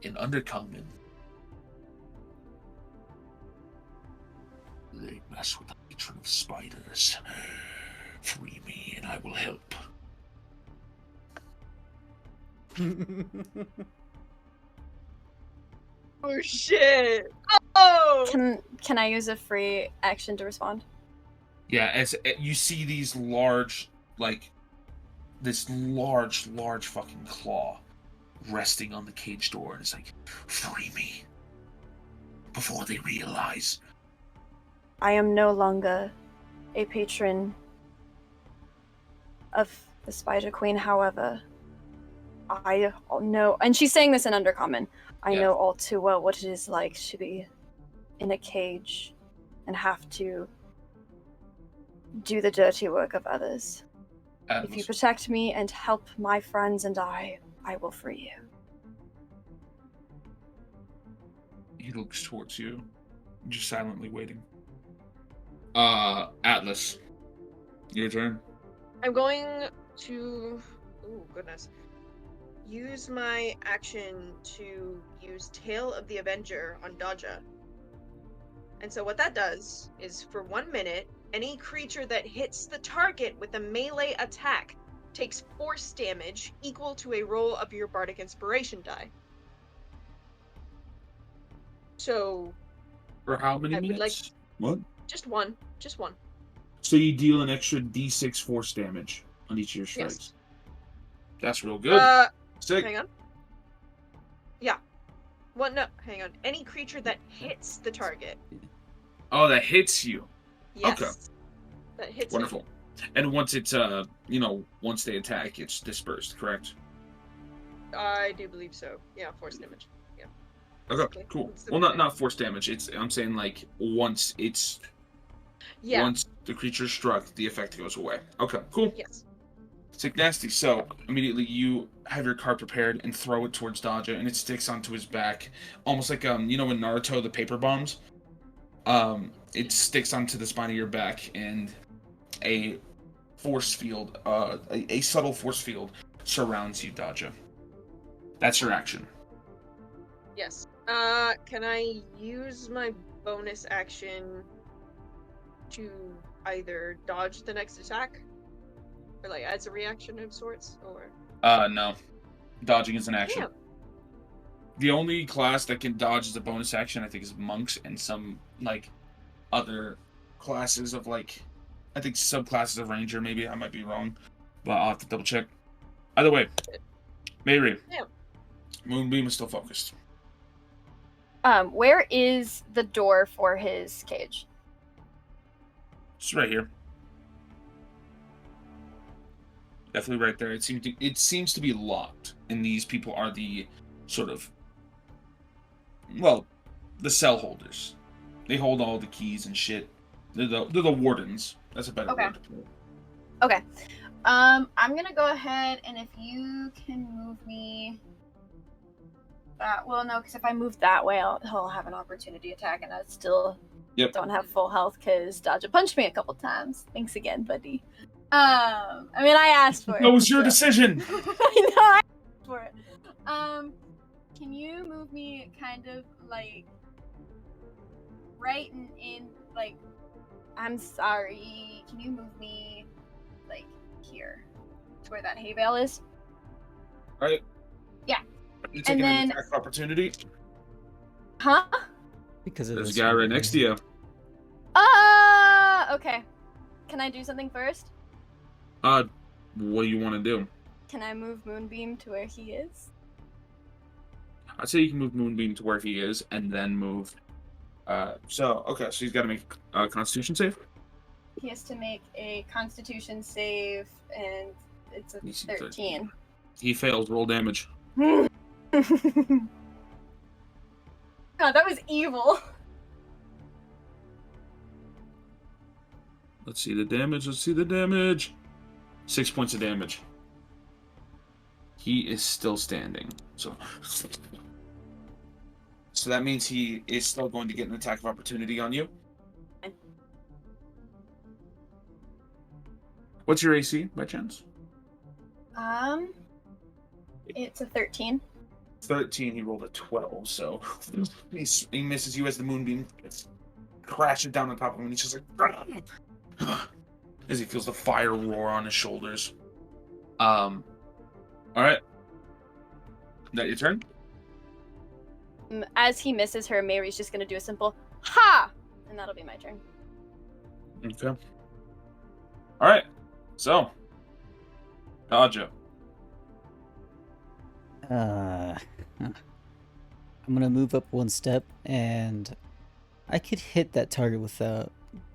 in Undercommon, they mess with the patron of spiders. Free me and I will help. Oh shit! Oh! Can I use a free action to respond? Yeah, as you see these large, this large fucking claw resting on the cage door, and it's like, free me before they realize. I am no longer a patron of the Spider Queen, however, I know, and she's saying this in Undercommon, I know all too well what it is like to be in a cage and have to do the dirty work of others. If you protect me and help my friends and I will free you. He looks towards you, just silently waiting. Atlas, your turn. I'm going to, oh goodness, use my action to use Tail of the Avenger on Dodja. And so what that does is, for 1 minute, any creature that hits the target with a melee attack takes force damage equal to a roll of your Bardic Inspiration die. So... For how many minutes? What? Just one. So you deal an extra d6 force damage on each of your strikes. Yes. That's real good. Sick. Hang on. Yeah. Well, no, hang on. Any creature that hits the target. Oh, that hits you. Yes. Okay. That hits Wonderful. me. And once it's once they attack, it's dispersed, correct? I do believe so. Yeah, force damage. Yeah. Okay, cool. Well, not force damage. I'm saying once it's once the creature's struck, the effect goes away. Okay, cool. Yes. Sick nasty. So immediately you have your card prepared and throw it towards Dodja, and it sticks onto his back, almost like in Naruto, the paper bombs. It sticks onto the spine of your back, and a force field, a subtle force field, surrounds you, Dodja. That's your action. Yes. Can I use my bonus action to either dodge the next attack, or as a reaction of sorts, or? No. Dodging is an action. Damn. The only class that can dodge as a bonus action, I think, is monks and some other classes of I think subclasses of ranger. Maybe I might be wrong, but I'll have to double check. Either way, Mary. Yeah. Moonbeam is still focused. Where is the door for his cage? It's right here. Definitely right there. It seems to be locked, and these people are the sort of, the cell holders. They hold all the keys and shit. They're the wardens. That's a better word. Okay. I'm gonna go ahead, and if you can move me. No, because if I move that way, he'll have an opportunity attack, and I still don't have full health because Dodja punched me a couple times. Thanks again, buddy. I asked for it. That was your decision. I know, I asked for it. Can you move me kind of right in I'm sorry. Can you move me like here, to where that hay bale is. All right. Yeah. You taking then- an attack of opportunity? Huh? Because of There's a this guy one right next to here. you. Okay. Can I do something first? What do you want to do? Can I move Moonbeam to where he is? I'd say you can move Moonbeam to where he is, and then move. So he's got to make a Constitution save. He has to make a Constitution save, and it's a DC 13. He fails. Roll damage. God, that was evil. Let's see the damage. 6 points of damage. He is still standing. So that means he is still going to get an attack of opportunity on you. What's your AC by chance? It's a 13. 13. He rolled a 12. So he misses you as the moonbeam crashes down on top of him, and he's just like as he feels the fire roar on his shoulders. All right. That your turn? As he misses her, Mary's just gonna do a simple ha, and that'll be my turn. Okay. All right. So, Dodger. I'm gonna move up one step, and I could hit that target without,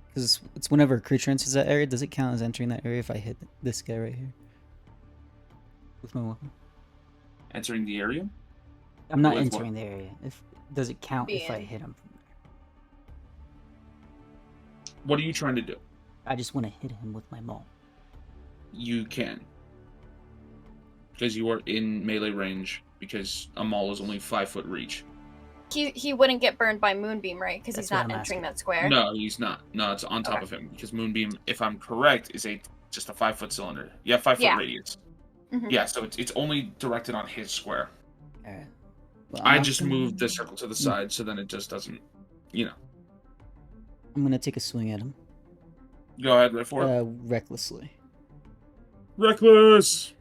because it's whenever a creature enters that area. Does it count as entering that area if I hit this guy right here with my weapon? Entering the area? I'm not With entering the area. Does it count if I Being. hit him from there? What are you trying to do? I just want to hit him with my maul. You can. Because you are in melee range, because a maul is only 5 foot reach. He wouldn't get burned by Moonbeam, right? Because he's That's what not I'm entering asking. that square. No, he's not. No, it's on top Okay. of him. Because Moonbeam, if I'm correct, is just a 5 foot cylinder. Yeah, 5 foot Yeah. radius. Mhm. Yeah, so it's only directed on his square. Alright. Well, I I'm just gonna- moved the circle to the side, so then it just doesn't, I'm gonna take a swing at him. Go ahead, right for it. Recklessly. Reckless!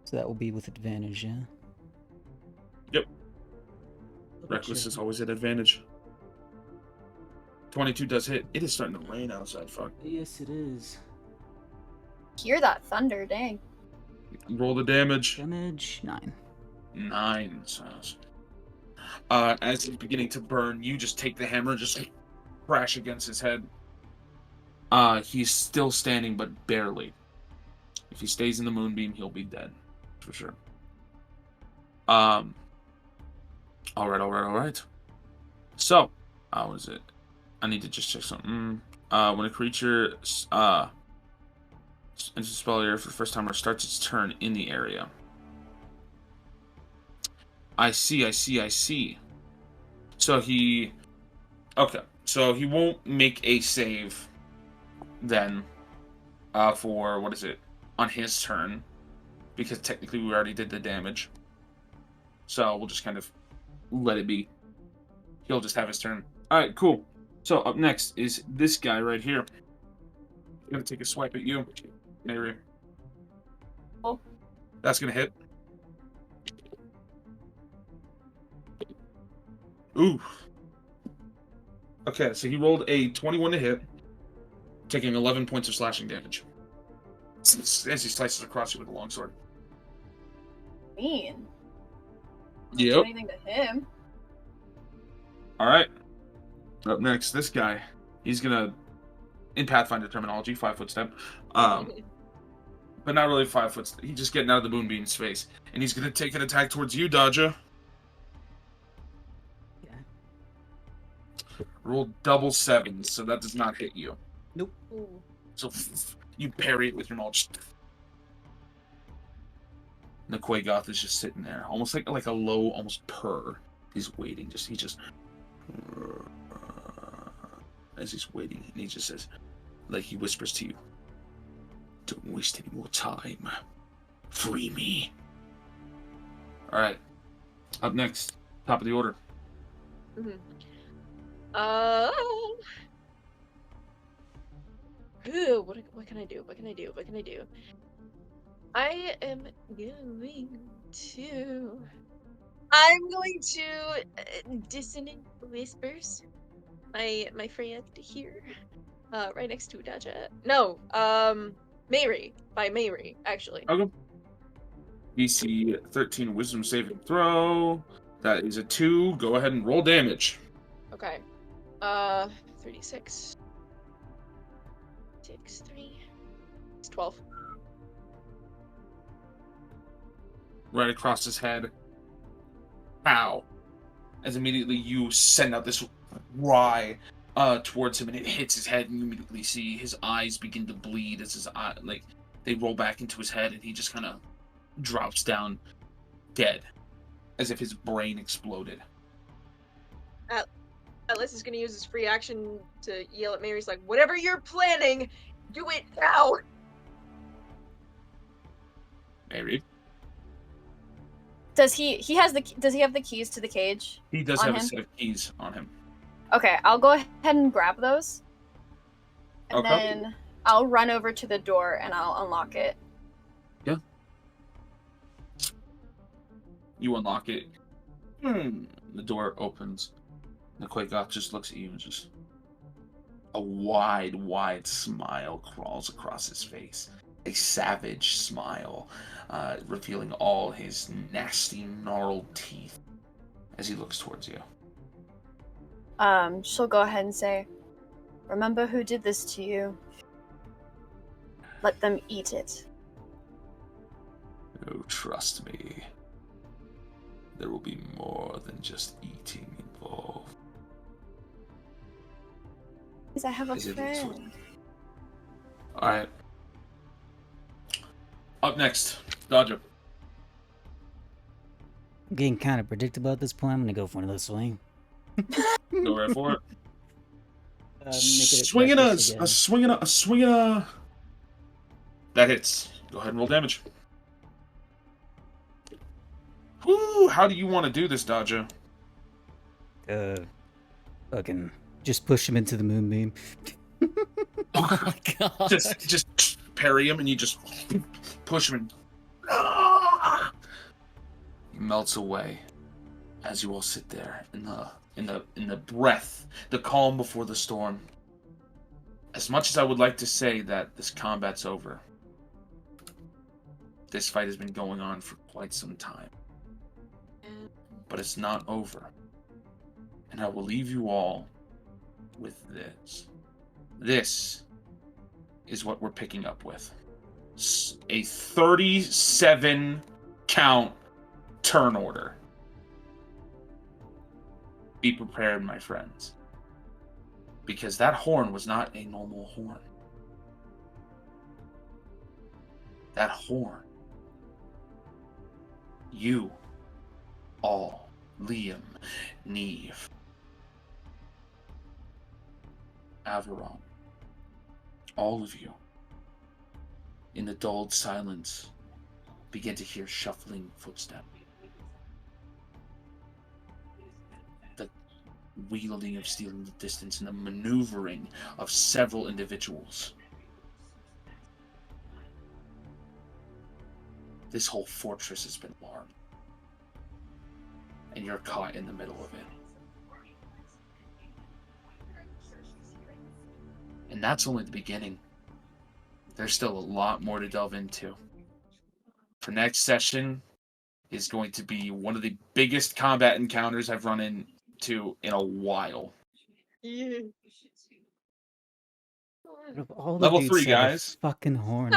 So that will be with advantage, yeah. Yep. Reckless is always at advantage. 22 does hit. It is starting to rain outside, fuck. Yes, it is. Hear that thunder, dang. Roll the damage. Damage 9. 9. As he's beginning to burn, you just take the hammer and just crash against his head. He's still standing, but barely. If he stays in the moonbeam, he'll be dead. For sure. Alright. So, what is it? I need to just check something. When a creature enters the spell area for the first time or starts its turn in the area. I see. So he won't make a save then for, what is it, on his turn, because technically we already did the damage. So we'll just kind of let it be. He'll just have his turn. Alright, cool. So up next is this guy right here. I'm gonna take a swipe at you, Mary. Oh. That's gonna hit. Ooh. Okay, so he rolled a 21 to hit, taking 11 points of slashing damage as he slices across you with a longsword. Mean. Don't Yep. do anything to him. Alright. Up next, this guy. He's gonna, in Pathfinder terminology, 5 foot step. But not really 5 foot. He's just getting out of the moonbeam's face. And he's gonna take an attack towards you, Dodger. Roll double 7s, so that does not hit you. Nope. Ooh. So you parry it with your mulch. The Quagoth is just sitting there, almost like a low, almost purr. He's waiting. He just as he's waiting, and he just says, like he whispers to you, "Don't waste any more time. Free me." All right. Up next, top of the order. Ooh, what can I do? What can I do? What can I do? I am going to. I'm going to dissonant whispers my friend here, right next to Daja. No, Mary by Mary actually. Okay. DC 13 Wisdom saving throw. That is a 2. Go ahead and roll damage. Okay. 36. 6, 3. It's 12. Right across his head. Pow. As immediately you send out this cry towards him, and it hits his head, and you immediately see his eyes begin to bleed as his eye, like, they roll back into his head, and he just kind of drops down dead, as if his brain exploded. Atlas is gonna use his free action to yell at Mary's like, whatever you're planning, do it now! Mary? Does he have the keys to the cage? He does On have him? a set of keys on him. Okay, I'll go ahead and grab those. And Okay. then I'll run over to the door and I'll unlock it. Yeah. You unlock it. The door opens. The Quakegoth just looks at you and just... A wide smile crawls across his face. A savage smile, revealing all his nasty, gnarled teeth as he looks towards you. She'll go ahead and say, "Remember who did this to you? Let them eat it." Oh, trust me. There will be more than just eating involved. Because I have a Is it this friend. one? Alright. Up next, Dodger. I'm getting kind of predictable at this point. I'm gonna go for another swing. Go right for it. Make it Swinging reckless a swinging a. That hits. Go ahead and roll damage. Woo! How do you want to do this, Dodger? Fucking just push him into the moonbeam. Oh my god. Just parry him, and you just push him, and he melts away as you all sit there in the breath, the calm before the storm. As much as I would like to say that this combat's over, this fight has been going on for quite some time, but it's not over, and I will leave you all with this. This is what we're picking up with. A 37 count turn order. Be prepared, my friends. Because that horn was not a normal horn. That horn. You. All. Liam. Neve. Averon. All of you, in the dulled silence, begin to hear shuffling footsteps. The wielding of steel in the distance and the maneuvering of several individuals. This whole fortress has been alarmed, and you're caught in the middle of it. And that's only the beginning. There's still a lot more to delve into. For next session is going to be one of the biggest combat encounters I've run into in a while. Yeah. Out of all the Level dudes 3, that have a guys. fucking horn.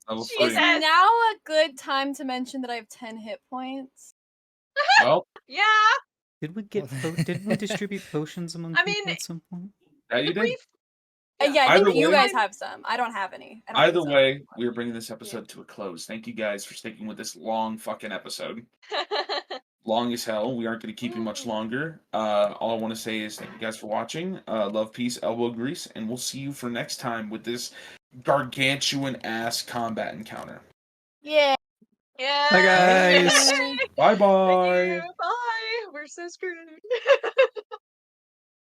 Level Is 3. now a good time to mention that I have 10 hit points? Well, Yeah. Did we get? Did we distribute potions among I people mean, at some point? that you the did. brief. Yeah, I Either think you way- guys have some. I don't have any. I don't think Either so. way, we are bringing this episode to a close. Thank you guys for sticking with this long fucking episode. Long as hell. We aren't going to keep you much longer. All I want to say is thank you guys for watching. Love, peace, elbow grease, and we'll see you for next time with this gargantuan ass combat encounter. Yeah. Yeah. Bye, guys. Bye bye. Thank you. Bye. We're so screwed.